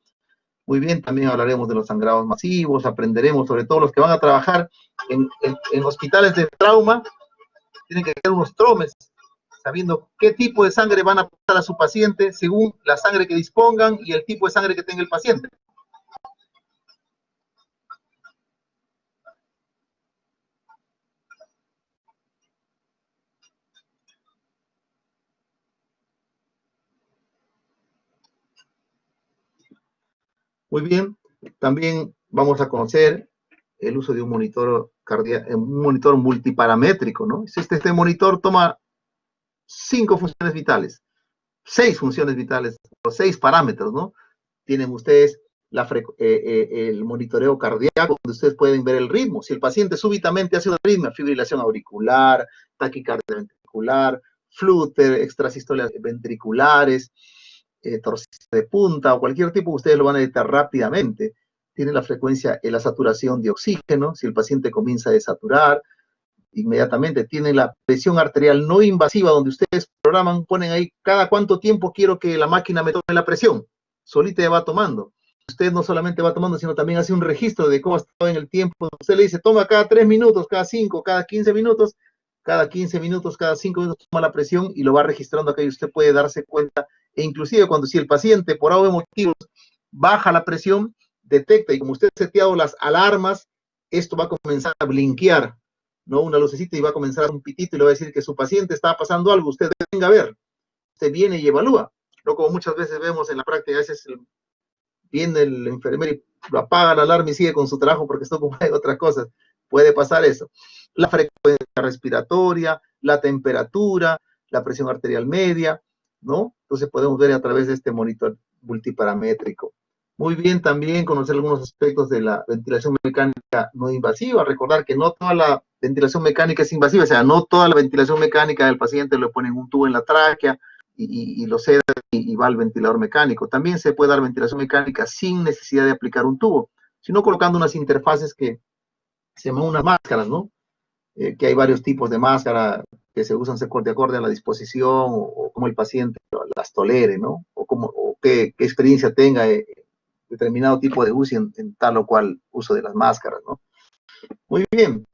Muy bien, también hablaremos de los sangrados masivos, aprenderemos sobre todo los que van a trabajar en hospitales de trauma, tienen que hacer unos tromes, sabiendo qué tipo de sangre van a pasar a su paciente según la sangre que dispongan y el tipo de sangre que tenga el paciente. Muy bien, también vamos a conocer el uso de un monitor cardíaco, un monitor multiparamétrico, ¿no? Este monitor toma 5 funciones vitales, 6 funciones vitales, o 6 parámetros, ¿no? Tienen ustedes el monitoreo cardíaco, donde ustedes pueden ver el ritmo. Si el paciente súbitamente hace una arritmia, fibrilación auricular, taquicardia ventricular, flúter, extrasistolias ventriculares, torsión de punta o cualquier tipo, ustedes lo van a detectar rápidamente. Tiene la frecuencia, la saturación de oxígeno, si el paciente comienza a desaturar, inmediatamente tiene la presión arterial no invasiva, donde ustedes programan, ponen ahí cada cuánto tiempo quiero que la máquina me tome la presión, solita ya va tomando. Usted no solamente va tomando, sino también hace un registro de cómo ha estado en el tiempo. Usted le dice, toma cada 3 minutos, cada 5, cada 15 minutos, cada 15 minutos, cada 5 minutos toma la presión y lo va registrando acá y usted puede darse cuenta. E inclusive cuando si el paciente por algún motivo baja la presión, detecta y como usted ha seteado las alarmas, esto va a comenzar a blinquear, ¿no? Una lucecita y va a comenzar un pitito y le va a decir que su paciente está pasando algo, usted venga a ver, usted viene y evalúa, no como muchas veces vemos en la práctica, a veces viene el enfermero y lo apaga la alarma y sigue con su trabajo porque está ocupado en otras cosas, puede pasar eso. La frecuencia respiratoria, la temperatura, la presión arterial media, ¿no? Entonces podemos ver a través de este monitor multiparamétrico. Muy bien, también conocer algunos aspectos de la ventilación mecánica no invasiva. Recordar que no toda la ventilación mecánica es invasiva, o sea, no toda la ventilación mecánica del paciente le ponen un tubo en la tráquea y lo sedan y va al ventilador mecánico. También se puede dar ventilación mecánica sin necesidad de aplicar un tubo, sino colocando unas interfaces que se llaman unas máscaras, ¿no? Que hay varios tipos de máscara que se usan de acuerdo a la disposición o como el paciente las tolere, ¿no? O qué experiencia tenga determinado tipo de uso en tal o cual uso de las máscaras, ¿no? Muy bien.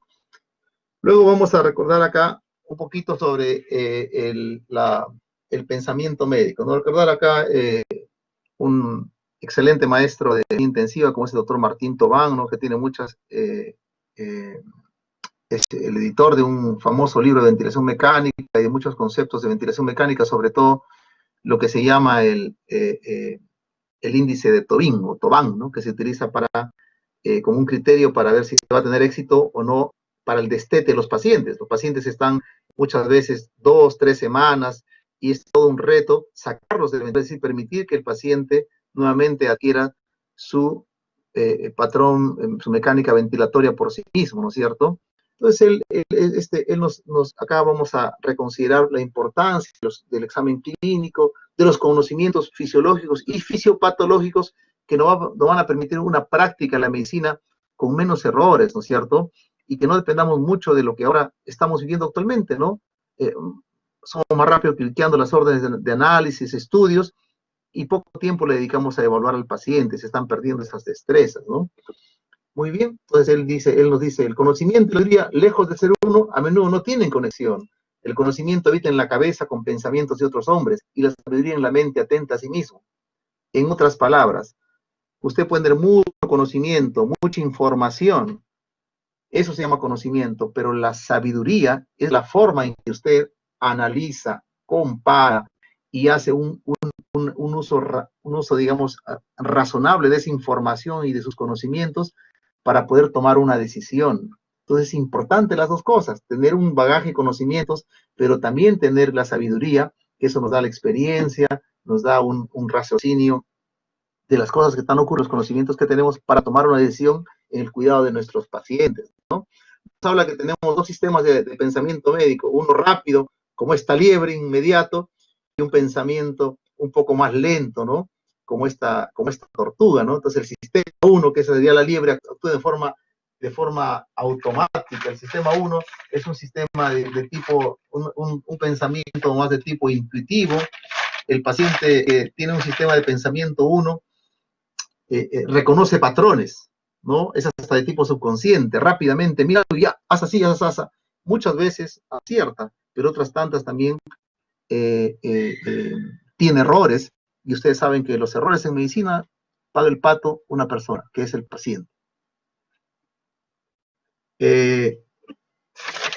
Luego vamos a recordar acá un poquito sobre el pensamiento médico, ¿no? Recordar acá un excelente maestro de intensiva como es el doctor Martín Tobán, ¿no? Que tiene muchas... es el editor de un famoso libro de ventilación mecánica y de muchos conceptos de ventilación mecánica, sobre todo lo que se llama el índice de Tobin o Tobán, ¿no? Que se utiliza como un criterio para ver si se va a tener éxito o no para el destete de los pacientes. Los pacientes están muchas veces 2, 3 semanas y es todo un reto sacarlos del ventilador, es decir, permitir que el paciente nuevamente adquiera su patrón, su mecánica ventilatoria por sí mismo, ¿no es cierto? Entonces, acá vamos a reconsiderar la importancia del examen clínico, de los conocimientos fisiológicos y fisiopatológicos que nos van a permitir una práctica en la medicina con menos errores, ¿no es cierto? Y que no dependamos mucho de lo que ahora estamos viviendo actualmente, ¿no? Somos más rápidos cliqueando las órdenes de análisis, estudios, y poco tiempo le dedicamos a evaluar al paciente, se están perdiendo esas destrezas, ¿no? Muy bien, entonces él nos dice, el conocimiento y la teoría, lejos de ser uno, a menudo no tienen conexión. El conocimiento habita en la cabeza con pensamientos de otros hombres y la sabiduría en la mente atenta a sí mismo. En otras palabras, usted puede tener mucho conocimiento, mucha información, eso se llama conocimiento, pero la sabiduría es la forma en que usted analiza, compara y hace un uso, digamos, razonable de esa información y de sus conocimientos para poder tomar una decisión. Entonces es importante las dos cosas, tener un bagaje de conocimientos, pero también tener la sabiduría, que eso nos da la experiencia, nos da un raciocinio de las cosas que están ocurriendo, los conocimientos que tenemos para tomar una decisión en el cuidado de nuestros pacientes, ¿no? Nos habla que tenemos dos sistemas de pensamiento médico, uno rápido, como esta liebre, inmediato, y un pensamiento un poco más lento, ¿no? Como esta tortuga, ¿no? Entonces el sistema 1, que sería la liebre, actúa de forma automática. El sistema 1 es un sistema de tipo, un pensamiento más de tipo intuitivo. El paciente tiene un sistema de pensamiento 1, reconoce patrones, ¿no? Es hasta de tipo subconsciente, rápidamente, mira, ya, haz así, haz así. Muchas veces acierta, pero otras tantas también tiene errores, y ustedes saben que los errores en medicina paga el pato una persona, que es el paciente.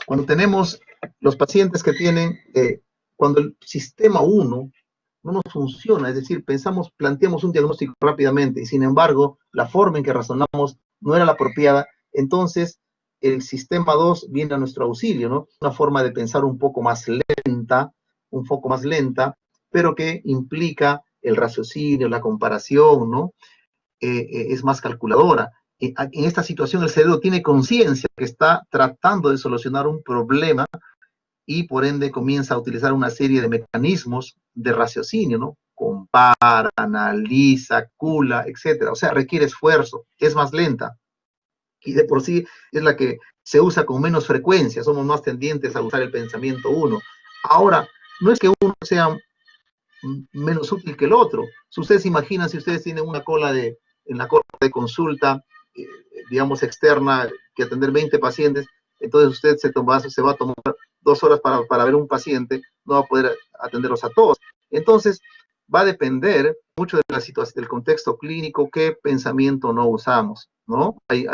Cuando tenemos los pacientes que tienen, cuando el sistema 1 no nos funciona, es decir, planteamos un diagnóstico rápidamente, y sin embargo, la forma en que razonamos no era la apropiada, entonces el sistema 2 viene a nuestro auxilio, ¿no? Una forma de pensar un poco más lenta, pero que implica el raciocinio, la comparación, ¿no? Es más calculadora. En esta situación el cerebro tiene conciencia que está tratando de solucionar un problema y por ende comienza a utilizar una serie de mecanismos de raciocinio, ¿no? Compara, analiza, calcula, etc. O sea, requiere esfuerzo, es más lenta y de por sí es la que se usa con menos frecuencia, somos más tendientes a usar el pensamiento 1. Ahora, no es que uno sea menos útil que el otro. Si ustedes se imaginan, si ustedes tienen en la cola de consulta, digamos, externa, que atender 20 pacientes, entonces usted se va a tomar 2 horas para ver un paciente, no va a poder atenderlos a todos. Entonces, va a depender mucho de la situación, del contexto clínico, qué pensamiento no usamos, ¿no? Hay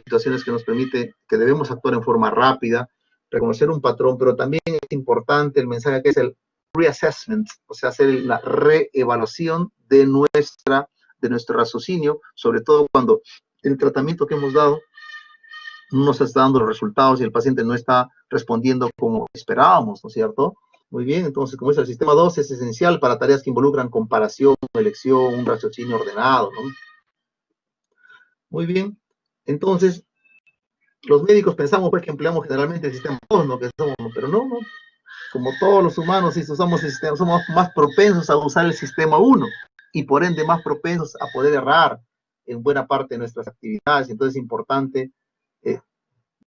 situaciones que nos permiten, que debemos actuar en forma rápida, reconocer un patrón, pero también es importante el mensaje que es el reassessment, o sea, hacer la reevaluación de nuestro raciocinio, sobre todo cuando el tratamiento que hemos dado no nos está dando los resultados y el paciente no está respondiendo como esperábamos, ¿no es cierto? Muy bien, entonces, como es el sistema 2, es esencial para tareas que involucran comparación, elección, un raciocinio ordenado, ¿no? Muy bien, entonces, los médicos pensamos pues que empleamos generalmente el sistema 2, ¿no? Que somos, pero no, como todos los humanos, si usamos el sistema, somos más propensos a usar el sistema 1 y por ende más propensos a poder errar en buena parte de nuestras actividades. Entonces es importante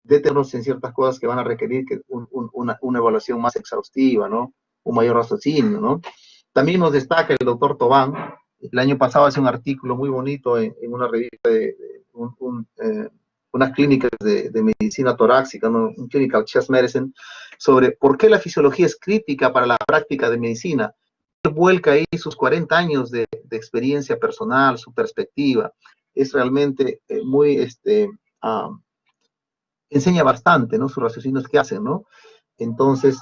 detenernos en ciertas cosas que van a requerir una evaluación más exhaustiva, ¿no? Un mayor raciocinio, ¿no? También nos destaca el doctor Tobán. El año pasado hace un artículo muy bonito en una revista unas clínicas de medicina torácica, ¿no? Un clinical chest medicine, sobre por qué la fisiología es crítica para la práctica de medicina. Él vuelca ahí sus 40 años de experiencia personal, su perspectiva. Es realmente enseña bastante, ¿no? Sus raciocinios que hacen, ¿no? Entonces,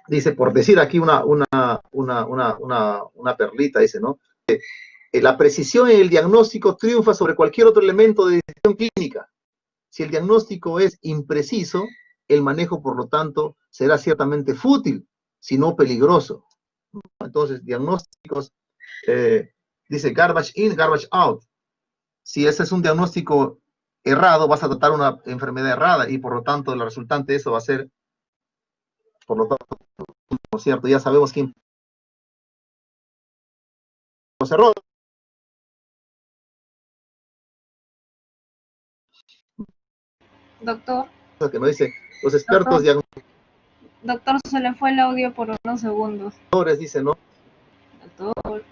dice, por decir aquí una perlita, dice, ¿no? La precisión en el diagnóstico triunfa sobre cualquier otro elemento de decisión clínica. Si el diagnóstico es impreciso, el manejo, por lo tanto, será ciertamente fútil, si no peligroso. Entonces, diagnósticos, dice garbage in, garbage out. Si ese es un diagnóstico errado, vas a tratar una enfermedad errada y por lo tanto el resultante de eso va a ser, por lo tanto, ¿no es cierto? Ya sabemos quién los errores. Doctor. Que no dice, los expertos Doctor, se le fue el audio por unos segundos. Dice, ¿no? Doctor.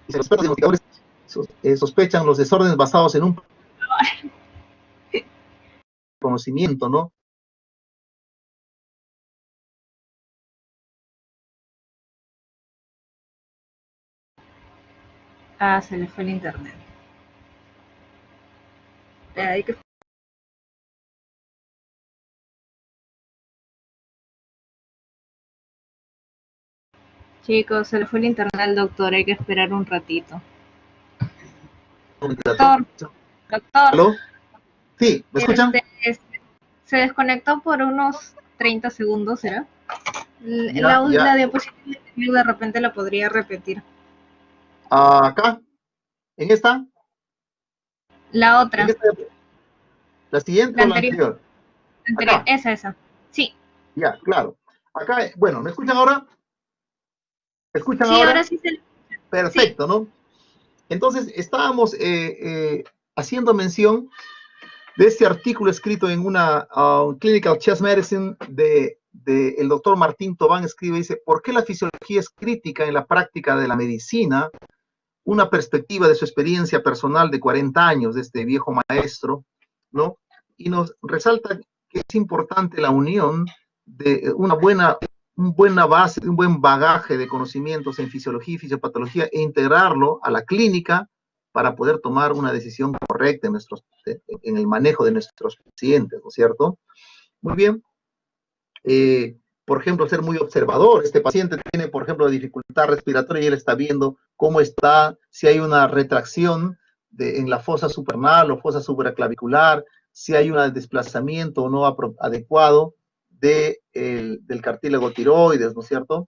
Dice, los expertos diagnosticadores sospechan los desórdenes basados en un conocimiento, ¿no? Ah, se le fue el internet. Hay que... Chicos, se le fue el internet al doctor, hay que esperar un ratito. Doctor. ¿Aló? Sí, ¿me escuchan? Se desconectó por unos 30 segundos, ¿será? Ya. La diapositiva de repente la podría repetir. Acá, en esta. La otra. ¿La siguiente o la anterior? Anterior. Esa. Sí. Ya, claro. Acá, bueno, ¿me escuchan ahora? ¿Me escuchan sí, ahora? Ahora sí se... Perfecto, sí. ¿No? Entonces, estábamos haciendo mención de este artículo escrito en una Clinical Chest Medicine de el doctor Martín Tobán. Escribe, dice, ¿por qué la fisiología es crítica en la práctica de la medicina? Una perspectiva de su experiencia personal de 40 años, de este viejo maestro, ¿no? Y nos resalta que es importante la unión de una buena base, un buen bagaje de conocimientos en fisiología y fisiopatología e integrarlo a la clínica para poder tomar una decisión correcta en el manejo de nuestros pacientes, ¿no es cierto? Muy bien. Por ejemplo, ser muy observador. Este paciente tiene, por ejemplo, dificultad respiratoria y él está viendo cómo está, si hay una retracción en la fosa supernal o fosa supraclavicular, si hay un desplazamiento o no adecuado del cartílago tiroides, ¿no es cierto?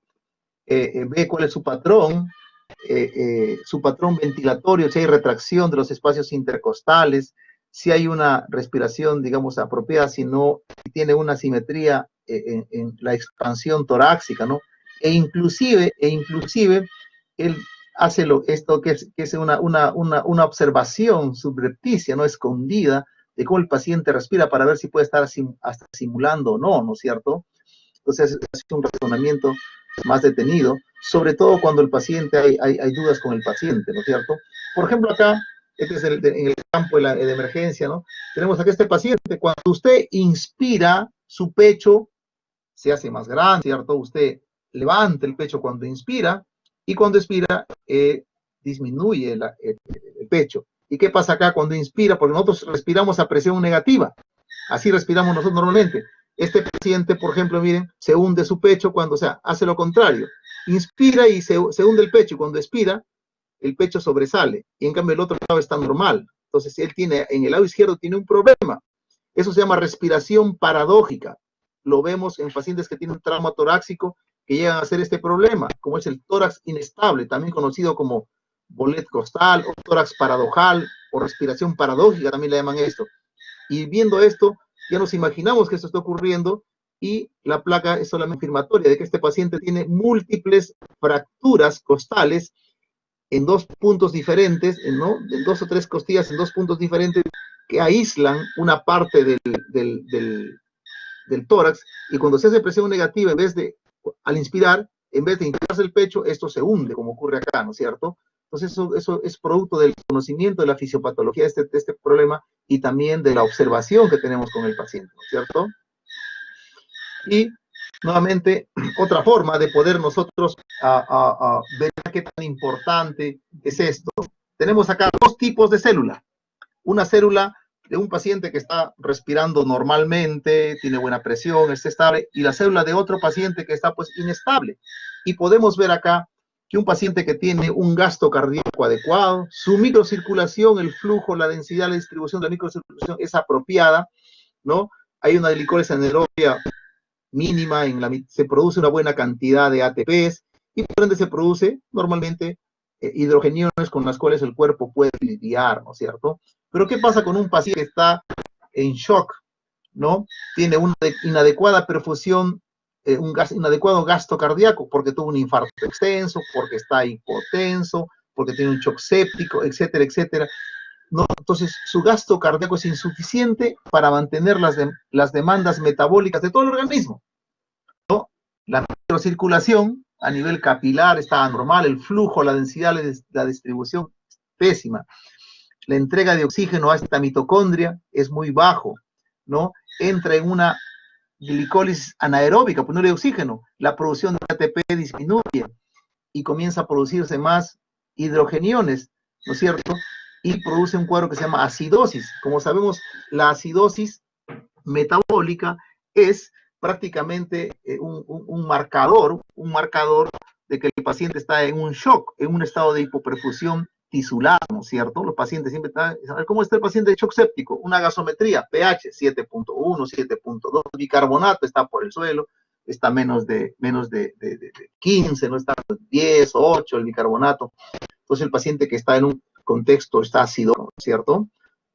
Ve cuál es su patrón ventilatorio, si hay retracción de los espacios intercostales, si hay una respiración, digamos, apropiada, si no, si tiene una simetría en la expansión torácica, ¿no? E inclusive él hace esto que es una observación subrepticia, ¿no? Escondida, de cómo el paciente respira para ver si puede estar hasta simulando o no, ¿no es cierto? Entonces, es un razonamiento más detenido, sobre todo cuando el paciente, hay dudas con el paciente, ¿no es cierto? Por ejemplo, acá, este es en el campo de emergencia, ¿no? Tenemos acá este paciente, cuando usted inspira, su pecho se hace más grande, ¿cierto? Usted levanta el pecho cuando inspira, y cuando expira, disminuye el pecho. ¿Y qué pasa acá cuando inspira? Porque nosotros respiramos a presión negativa, así respiramos nosotros normalmente. Este paciente, por ejemplo, miren, se hunde su pecho cuando, o sea, hace lo contrario. Inspira y se hunde el pecho, y cuando expira, el pecho sobresale, y en cambio el otro lado está normal. Entonces, él tiene, en el lado izquierdo tiene un problema. Eso se llama respiración paradójica. Lo vemos en pacientes que tienen trauma torácico, que llegan a hacer este problema, como es el tórax inestable, también conocido como bolet costal, o tórax paradojal, o respiración paradójica, también le llaman esto. Y viendo esto, ya nos imaginamos que esto está ocurriendo, y la placa es solamente afirmatoria de que este paciente tiene múltiples fracturas costales en dos puntos diferentes, ¿no? En dos o tres costillas en dos puntos diferentes, que aíslan una parte del tórax, y cuando se hace presión negativa, al inspirar, en vez de inflarse el pecho, esto se hunde, como ocurre acá, ¿no es cierto? Entonces, eso es producto del conocimiento de la fisiopatología de este problema, y también de la observación que tenemos con el paciente, ¿no es cierto? Y, nuevamente, otra forma de poder nosotros ver qué tan importante es esto. Tenemos acá dos tipos de célula. Una célula de un paciente que está respirando normalmente, tiene buena presión, está estable, y la célula de otro paciente que está pues inestable. Y podemos ver acá que un paciente que tiene un gasto cardíaco adecuado, su microcirculación, el flujo, la densidad, la distribución de la microcirculación es apropiada, ¿no? Hay una glicólisis anaerobia mínima, se produce una buena cantidad de ATPs, y por ende se produce normalmente hidrogeniones con las cuales el cuerpo puede lidiar, ¿no es cierto? Pero ¿qué pasa con un paciente que está en shock, ¿no? Tiene una inadecuada perfusión, un inadecuado gasto cardíaco, porque tuvo un infarto extenso, porque está hipotenso, porque tiene un shock séptico, etcétera, etcétera, ¿no? Entonces, su gasto cardíaco es insuficiente para mantener las demandas metabólicas de todo el organismo, ¿no? La microcirculación a nivel capilar está anormal, el flujo, la densidad, la distribución pésima. La entrega de oxígeno a esta mitocondria es muy bajo, ¿no? Entra en una glicólisis anaeróbica, pues no hay oxígeno, la producción de ATP disminuye y comienza a producirse más hidrogeniones, ¿no es cierto? Y produce un cuadro que se llama acidosis. Como sabemos, la acidosis metabólica es prácticamente un marcador de que el paciente está en un shock, en un estado de hipoperfusión tisular, ¿no es cierto? Los pacientes siempre están, ¿cómo está el paciente de shock séptico? Una gasometría, pH 7.1, 7.2, bicarbonato está por el suelo, está menos de 15, no está 10 o 8 el bicarbonato. Entonces el paciente que está en un contexto está ácido, ¿no es cierto?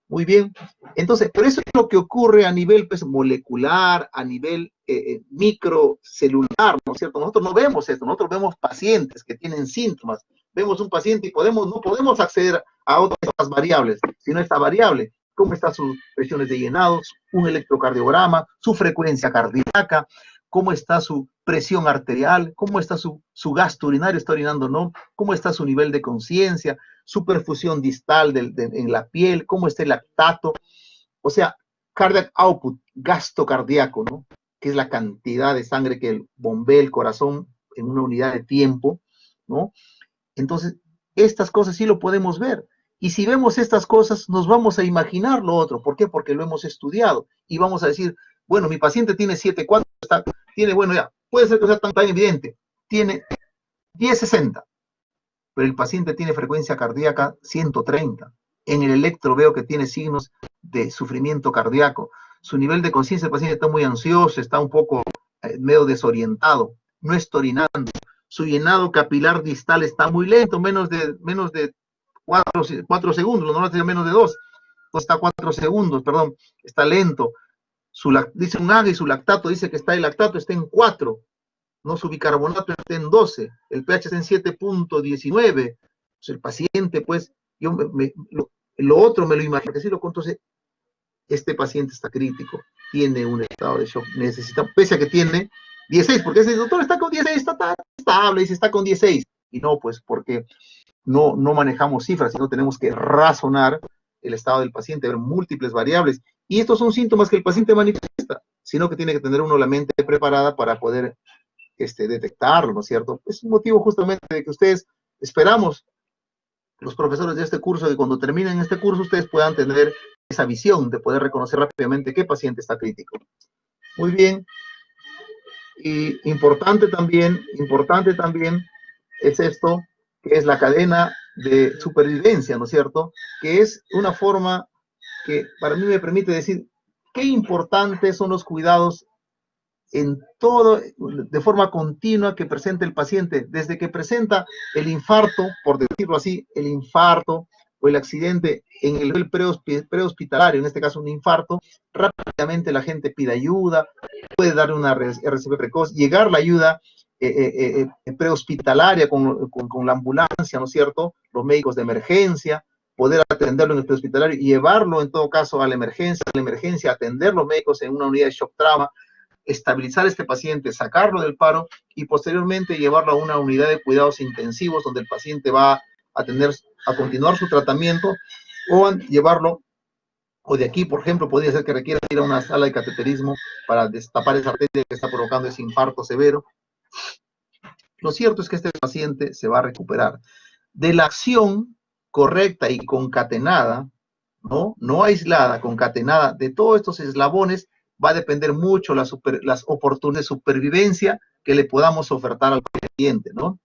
Muy bien. Entonces, pero eso es lo que ocurre a nivel pues, molecular, a nivel microcelular, ¿no es cierto? Nosotros no vemos esto, nosotros vemos pacientes que tienen síntomas, vemos un paciente y no podemos acceder a otras variables, sino esta variable, cómo están sus presiones de llenado, un electrocardiograma, su frecuencia cardíaca, cómo está su presión arterial, cómo está su gasto urinario, está orinando o no, cómo está su nivel de conciencia, su perfusión distal en la piel, cómo está el lactato, o sea, cardiac output, gasto cardíaco, ¿no? Que es la cantidad de sangre que bombea el corazón en una unidad de tiempo, ¿no? Entonces, estas cosas sí lo podemos ver. Y si vemos estas cosas, nos vamos a imaginar lo otro. ¿Por qué? Porque lo hemos estudiado. Y vamos a decir, bueno, mi paciente tiene 7,4, tiene, bueno, ya, puede ser que sea tan evidente, tiene 10,60, pero el paciente tiene frecuencia cardíaca 130. En el electro veo que tiene signos de sufrimiento cardíaco. Su nivel de conciencia del paciente está muy ansioso, está un poco medio desorientado, no está orinando. Su llenado capilar distal está muy lento, menos de 4 segundos, lo normal sería menos de 2. Entonces está 4 segundos, perdón, está lento. Dice un AGA y su lactato dice que el lactato está en 4, no, su bicarbonato está en 12, el pH está en 7,19. Pues el paciente, pues, lo otro me lo imagino, entonces, este paciente está crítico, tiene un estado de shock, necesita, pese a que tiene 16, porque ese doctor está con 16, está estable, dice está con 16, y no, pues, porque no manejamos cifras, sino tenemos que razonar el estado del paciente, ver múltiples variables, y estos son síntomas que el paciente manifiesta, sino que tiene que tener uno la mente preparada para poder detectarlo, ¿no es cierto? Es un motivo justamente de que ustedes, esperamos, los profesores de este curso, que cuando terminen este curso ustedes puedan tener esa visión de poder reconocer rápidamente qué paciente está crítico. Muy bien. Y importante también es esto, que es la cadena de supervivencia, ¿no es cierto? Que es una forma que para mí me permite decir qué importantes son los cuidados en todo, de forma continua que presenta el paciente, desde que presenta el infarto, por decirlo así, el infarto o el accidente en el nivel prehospitalario, en este caso un infarto, rápidamente la gente pide ayuda, puede darle una RCP precoz, llegar la ayuda prehospitalaria con la ambulancia, ¿no es cierto? Los médicos de emergencia, poder atenderlo en el prehospitalario y llevarlo en todo caso a la emergencia, atender los médicos en una unidad de shock trauma, estabilizar a este paciente, sacarlo del paro y posteriormente llevarlo a una unidad de cuidados intensivos donde el paciente va a continuar su tratamiento o llevarlo, o de aquí, por ejemplo, podría ser que requiera ir a una sala de cateterismo para destapar esa arteria que está provocando ese infarto severo. Lo cierto es que este paciente se va a recuperar. De la acción correcta y concatenada, no aislada, concatenada, de todos estos eslabones, va a depender mucho las oportunidades de supervivencia que le podamos ofertar al paciente, ¿no?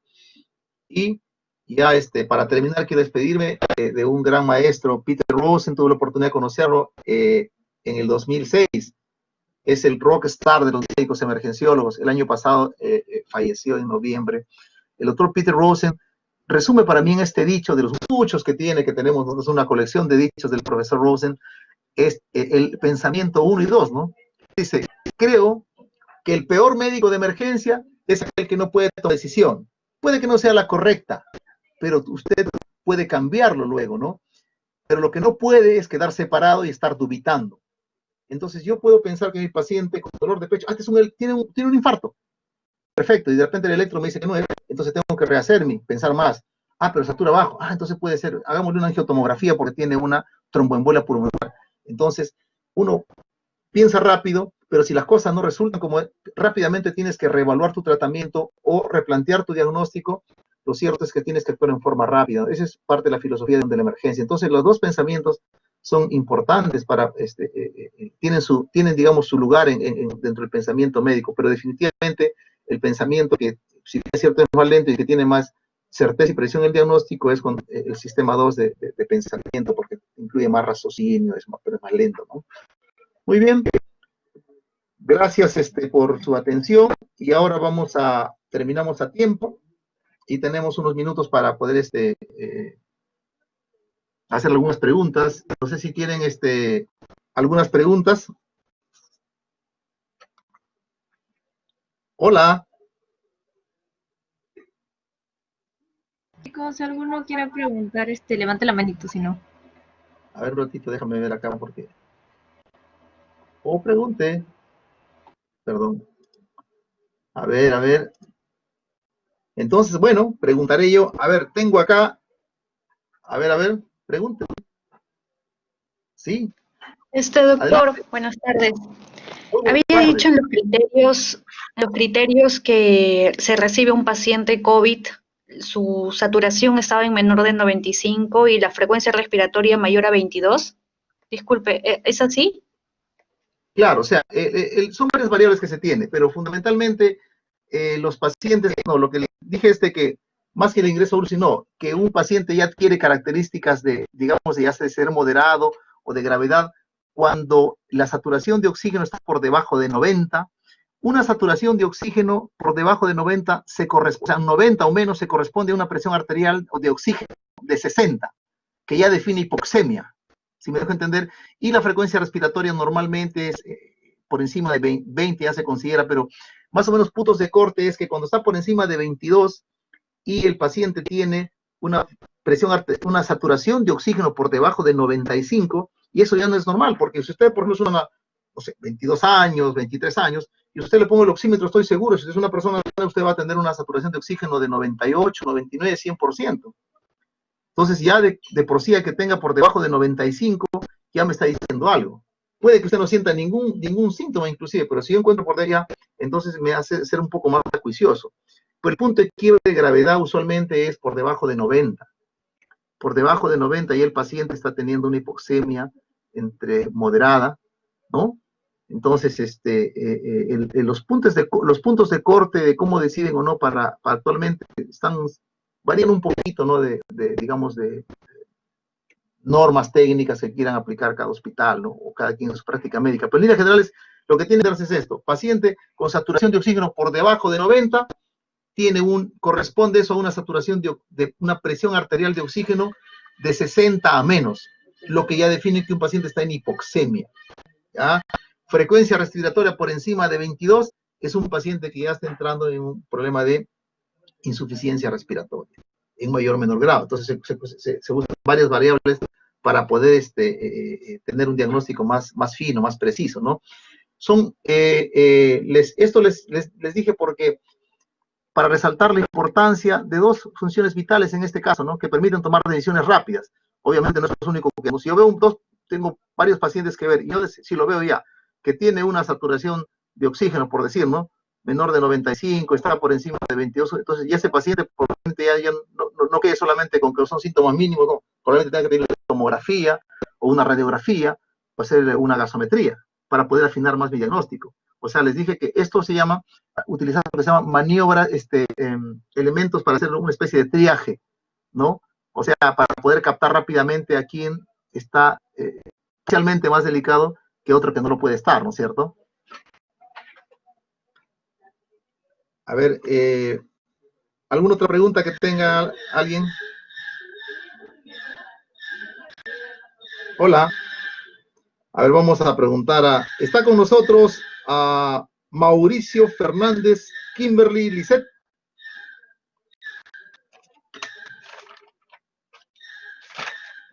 Y ya para terminar, quiero despedirme de un gran maestro, Peter Rosen, tuve la oportunidad de conocerlo en el 2006. Es el rockstar de los médicos emergenciólogos. El año pasado falleció en noviembre. El doctor Peter Rosen resume para mí en este dicho, de los muchos que tenemos, ¿no? Es una colección de dichos del profesor Rosen, es el pensamiento 1 y 2, ¿no? Dice, creo que el peor médico de emergencia es aquel que no puede tomar decisión. Puede que no sea la correcta, pero usted puede cambiarlo luego, ¿no? Pero lo que no puede es quedar separado y estar dubitando. Entonces yo puedo pensar que mi paciente con dolor de pecho, tiene un infarto. Perfecto, y de repente el electro me dice que no es, entonces tengo que rehacerme, pensar más. Pero estatura bajo. Entonces puede ser, hagámosle una angiotomografía porque tiene una tromboembolia pulmonar. Entonces, uno piensa rápido, pero si las cosas no resultan como rápidamente tienes que reevaluar tu tratamiento o replantear tu diagnóstico. Lo cierto es que tienes que actuar en forma rápida. Esa es parte de la filosofía de la emergencia. Entonces, los dos pensamientos son importantes para, tienen, digamos, su lugar dentro del pensamiento médico, pero definitivamente el pensamiento que, si es cierto, es más lento y que tiene más certeza y precisión en el diagnóstico es con el sistema 2 de pensamiento, porque incluye más raciocinio, pero es más lento, ¿no? Muy bien. Gracias por su atención y ahora terminamos a tiempo y tenemos unos minutos para poder hacer algunas preguntas. No sé si tienen algunas preguntas. Hola. chicos, si alguno quiere preguntar, levante la manito, si no. A ver, un ratito, déjame ver acá porque... O pregunte. Perdón. A ver, a ver. Entonces, bueno, preguntaré yo. A ver, tengo acá... a ver, pregunte. Sí, Doctor, adelante. buenas tardes. Muy buenas Había tardes. dicho en los criterios que se recibe un paciente COVID, su saturación estaba en menor de 95 y la frecuencia respiratoria mayor a 22. Disculpe, ¿es así? Claro, o sea, son varias variables que se tiene, pero fundamentalmente los pacientes, no, lo que le dije es de que más que el ingreso a UCI, no, que un paciente ya adquiere características de, digamos, de ya de ser moderado o de gravedad, cuando la saturación de oxígeno está por debajo de 90, una saturación de oxígeno por debajo de 90 se corresponde, o sea, 90 o menos se corresponde a una presión arterial o de oxígeno de 60, que ya define hipoxemia, si me dejo entender, y la frecuencia respiratoria normalmente es por encima de 20, ya se considera, pero más o menos puntos de corte es que cuando está por encima de 22 y el paciente tiene una una saturación de oxígeno por debajo de 95, y eso ya no es normal, porque si usted, por ejemplo, es una, no sé, 22 años, 23 años, y usted le pongo el oxímetro, estoy seguro, si usted es una persona, usted va a tener una saturación de oxígeno de 98, 99, 100%. Entonces ya de por sí que tenga por debajo de 95, ya me está diciendo algo. Puede que usted no sienta ningún síntoma inclusive, pero si yo encuentro por allá, entonces me hace ser un poco más acuicioso. Pero el punto de quiebre de gravedad usualmente es por debajo de 90. Por debajo de 90 y el paciente está teniendo una hipoxemia entre moderada, ¿no? Entonces, los puntos de corte de cómo deciden o no para actualmente varían un poquito, ¿no? Digamos, de normas técnicas que quieran aplicar cada hospital, ¿no? O cada quien en su práctica médica. Pero en líneas generales, lo que tiene que darse es esto: paciente con saturación de oxígeno por debajo de 90, corresponde eso a una saturación de una presión arterial de oxígeno de 60 a menos, lo que ya define que un paciente está en hipoxemia, ¿ya? Frecuencia respiratoria por encima de 22 es un paciente que ya está entrando en un problema de insuficiencia respiratoria, en mayor o menor grado. Entonces se usan varias variables para poder tener un diagnóstico más fino, más preciso, ¿no? Esto les dije porque para resaltar la importancia de dos funciones vitales en este caso, ¿no? Que permiten tomar decisiones rápidas. Obviamente no es lo único que... Si yo veo tengo varios pacientes que ver, y yo si lo veo ya, que tiene una saturación de oxígeno, por decir, ¿no? Menor de 95, está por encima de 22, entonces ya ese paciente probablemente ya no quede solamente con que son síntomas mínimos, no, probablemente tenga que tener una tomografía o una radiografía o hacer una gasometría para poder afinar más mi diagnóstico. O sea, les dije que esto se llama, utilizar lo que se llama maniobra, elementos para hacer una especie de triaje, ¿no? O sea, para poder captar rápidamente a quién está especialmente más delicado que otro que no lo puede estar, ¿no es cierto? A ver, ¿alguna otra pregunta que tenga alguien? Hola. A ver, vamos a preguntar está con nosotros a Mauricio Fernández Kimberly Lisset.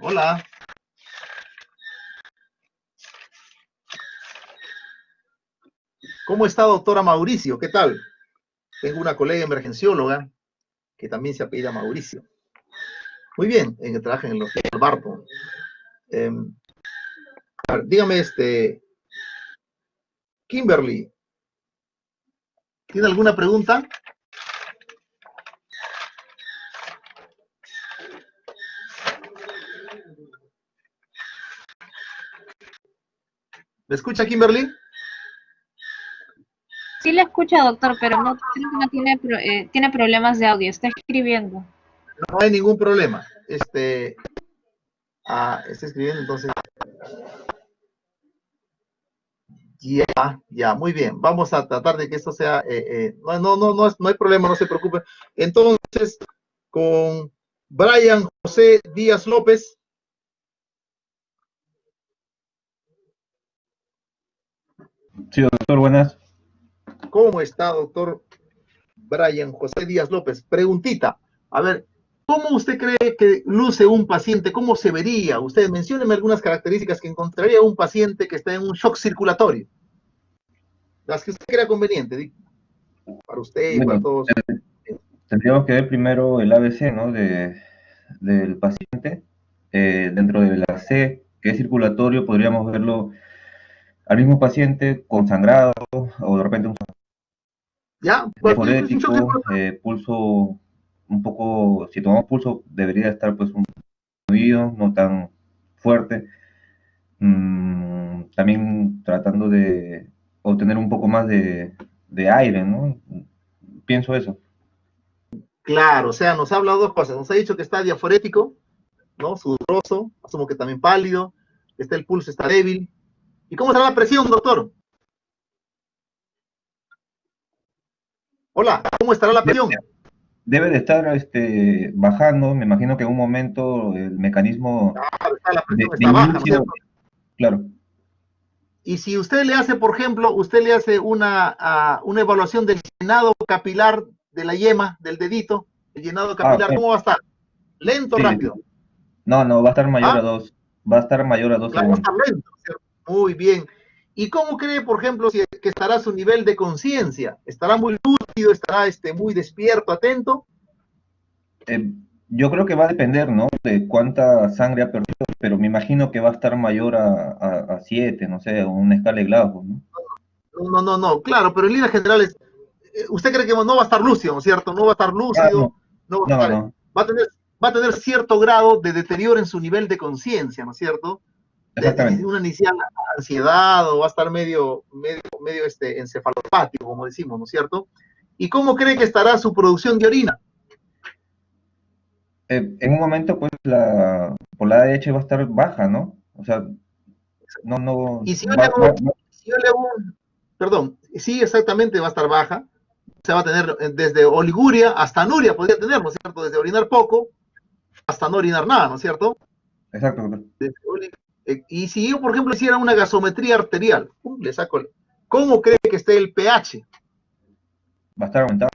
Hola. ¿Cómo está, doctora Mauricio? ¿Qué tal? Tengo una colega emergencióloga que también se apellida Mauricio. Muy bien, que trabaja en el Hospital Barton. A ver, dígame, Kimberly, ¿tiene alguna pregunta? ¿Me escucha, Kimberly? Sí le escucha, doctor, pero no creo que no tiene problemas de audio. Está escribiendo. No hay ningún problema. Está escribiendo, entonces. Ya, muy bien. Vamos a tratar de que esto sea, no hay problema, no se preocupe. Entonces, con Brian José Díaz López. Sí, doctor, buenas. ¿Cómo está, doctor Brian José Díaz López? Preguntita. A ver, ¿Cómo usted cree que luce un paciente? ¿Cómo se vería? Usted mencióneme algunas características que encontraría un paciente que está en un shock circulatorio. Las que usted crea conveniente, para usted y para Bueno, todos. tendríamos que ver primero el ABC, ¿no? Del paciente. Dentro de la C, que es circulatorio, podríamos verlo al mismo paciente con sangrado o de repente un ¿Ya? Un shock diaforético, circulatorio. pulso un poco, si tomamos pulso, debería estar pues un fluido, no tan fuerte. También tratando de obtener un poco más de aire, ¿no? Pienso eso. Claro, o sea, nos ha hablado dos cosas. Nos ha dicho que está diaforético, ¿no? Sudoroso, asumo que también pálido, el pulso está débil. ¿Y cómo estará la presión, doctor? Hola, ¿cómo estará la presión? Debe de estar bajando, me imagino que en un momento el mecanismo Claro, la presión de está baja, ¿no es inicio, cierto? claro, Y si usted le hace, por ejemplo, usted le hace una evaluación del llenado capilar de la yema, del dedito, el llenado capilar, ok, ¿cómo va a estar? ¿Lento o sí, rápido? no, va a estar mayor ¿Ah? a 2, va a estar mayor a 2 Claro, va a segundos. estar lento, ¿cierto? Muy bien. ¿Y cómo cree, por ejemplo, que estará su nivel de conciencia? ¿Estará muy lúcido, estará muy despierto, atento? Yo creo que va a depender, ¿no? De cuánta sangre ha perdido, pero me imagino que va a estar mayor a 7, no sé, una escala de Glasgow, ¿no? No, claro, pero en líneas generales, usted cree que no va a estar lúcido, ¿no es cierto? No va a estar Ah, lúcido, no, no va a no, estar, no, va a tener cierto grado de deterioro en su nivel de conciencia, ¿no es cierto? exactamente. Una inicial ansiedad o va a estar medio encefalopático, como decimos, ¿no es cierto? ¿Y cómo cree que estará su producción de orina? En un momento, pues, por la ADH va a estar baja, ¿no? O sea, no, Y si yo le hago, perdón, sí, exactamente va a estar baja, se va a tener desde oliguria hasta anuria, podría tener, ¿no es cierto? Desde orinar poco hasta no orinar nada, ¿no es cierto? exacto, doctor. Y si yo, por ejemplo, hiciera una gasometría arterial, le saco, ¿cómo cree que esté el pH? Va a estar aumentado.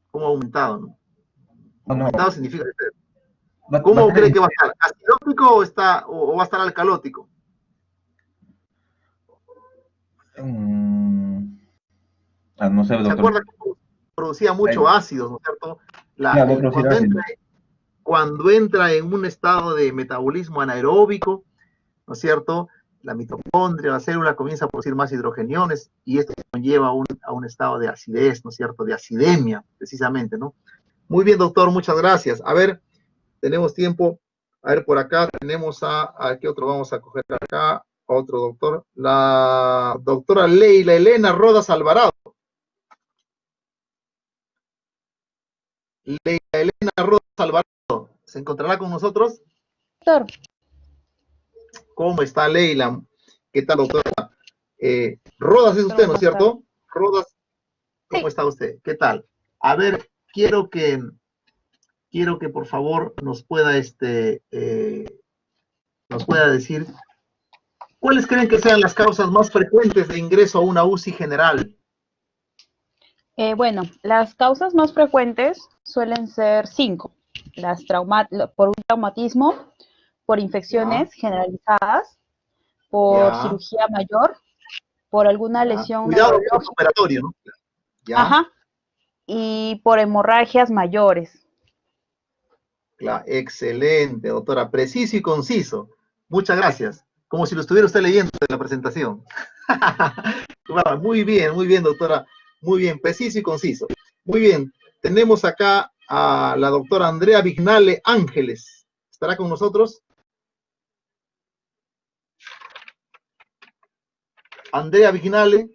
¿Cómo aumentado? ¿No? No, Aumentado significa va a ¿cómo estar cree que va a estar? ¿Acidótico o va a estar alcalótico? no sé, ¿Se doctor. acuerda que producía mucho ácido, ¿no es cierto? Claro, va a producir ácido. Cuando entra en un estado de metabolismo anaeróbico, ¿no es cierto? La mitocondria, la célula comienza a producir más hidrogeniones y esto conlleva a un estado de acidez, ¿no es cierto? De acidemia, precisamente, ¿no? Muy bien, doctor, muchas gracias. A ver, tenemos tiempo. A ver, por acá tenemos a ¿qué otro vamos a coger acá? Otro doctor. La doctora Leila Elena Rodas Alvarado. Leila Elena Rodas Alvarado. ¿Se encontrará con nosotros? Doctor, ¿Cómo está Leila? ¿Qué tal, doctora? Rodas es usted, ¿no es cierto? Rodas, ¿cómo está usted? ¿Qué tal? A ver, quiero que por favor nos pueda decir cuáles creen que sean las causas más frecuentes de ingreso a una UCI general. bueno, las causas más frecuentes suelen ser 5. Por un traumatismo, por infecciones generalizadas, por Ya, cirugía mayor, por alguna ya. lesión Cuidado con el neurológica, operatorio, ¿no? Ya, ajá, y por hemorragias mayores. excelente, doctora. Preciso y conciso. Muchas gracias. Como si lo estuviera usted leyendo en la presentación. Muy bien, doctora. Muy bien, preciso y conciso. Muy bien, tenemos acá a la doctora Andrea Vignale Ángeles. ¿Estará con nosotros? Andrea Vignale.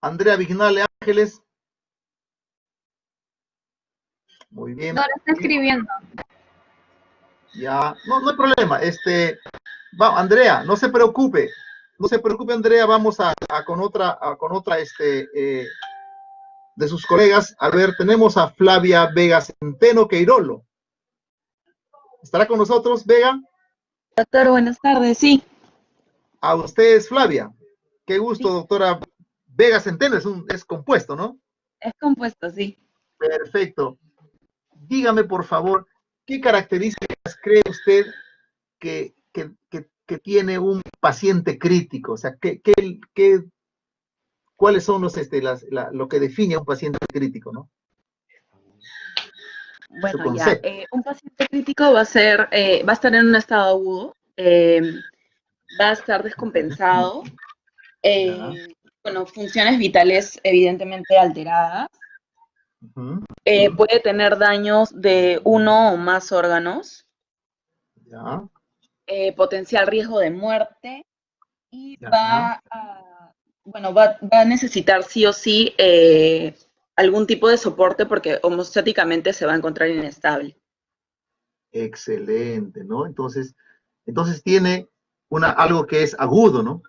Andrea Vignale Ángeles. Muy bien. Ahora está escribiendo. Ya, no hay problema. Andrea, no se preocupe. No se preocupe, Andrea, vamos con otra, de sus colegas. A ver, tenemos a Flavia Vega Centeno Queirolo. ¿Estará con nosotros, Vega? Doctor, buenas tardes, sí. A ustedes, Flavia. Qué gusto, doctora Vega Centeno, es compuesto, ¿no? Es compuesto, sí. Perfecto. Dígame, por favor, ¿qué características cree usted que tiene un paciente crítico? O sea, ¿cuáles son lo que define a un paciente crítico, ¿no? Bueno, ya, un paciente crítico va a estar en un estado agudo, va a estar descompensado, bueno, funciones vitales evidentemente alteradas, puede tener daños de uno o más órganos, potencial riesgo de muerte y va a necesitar sí o sí algún tipo de soporte porque homostáticamente se va a encontrar inestable. Excelente, ¿no? Entonces tiene algo que es agudo, ¿no?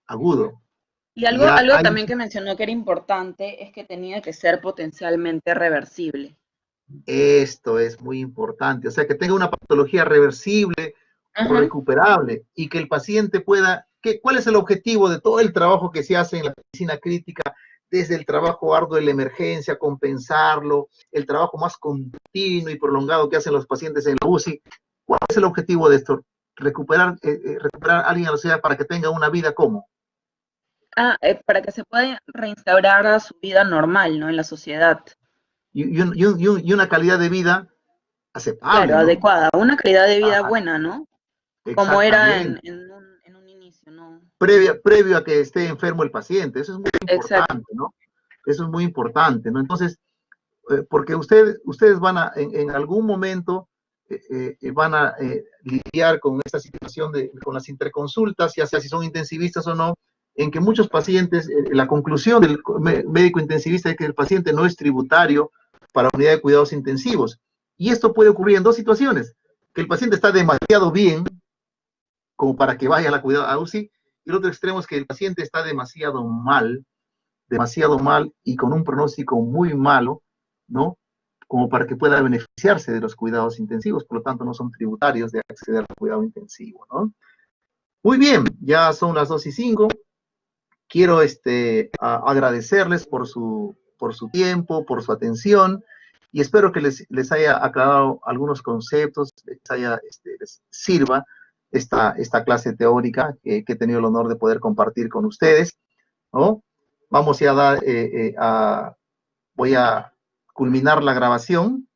Agudo. Y algo también que mencionó que era importante es que tenía que ser potencialmente reversible. Esto es muy importante, o sea, que tenga una patología reversible o recuperable y que el paciente pueda, ¿cuál es el objetivo de todo el trabajo que se hace en la medicina crítica? Desde el trabajo arduo de la emergencia, compensarlo, el trabajo más continuo y prolongado que hacen los pacientes en la UCI. ¿Cuál es el objetivo de esto? Recuperar a alguien a la sociedad para que tenga una vida ¿cómo? Para que se pueda reinstaurar a su vida normal, ¿no? En la sociedad. Y una calidad de vida aceptable. Claro, ¿no? Adecuada, una calidad de vida buena, ¿no? Como era en un inicio, ¿no? Previo a que esté enfermo el paciente, eso es muy importante, Exacto. ¿no? Eso es muy importante, ¿no? Entonces, porque ustedes van a, en algún momento, van a lidiar con esta situación con las interconsultas, ya sea si son intensivistas o no, en que muchos pacientes, la conclusión del médico intensivista es que el paciente no es tributario para unidad de cuidados intensivos. Y esto puede ocurrir en dos situaciones, que el paciente está demasiado bien, como para que vaya a la cuidado a UCI, y el otro extremo es que el paciente está demasiado mal y con un pronóstico muy malo, ¿no? Como para que pueda beneficiarse de los cuidados intensivos, por lo tanto no son tributarios de acceder al cuidado intensivo, ¿no? Muy bien, ya son las 2:05. Quiero agradecerles por su tiempo, por su atención, y espero que les haya aclarado algunos conceptos, les sirva esta clase teórica que he tenido el honor de poder compartir con ustedes, ¿no? Vamos ya a dar, voy a culminar la grabación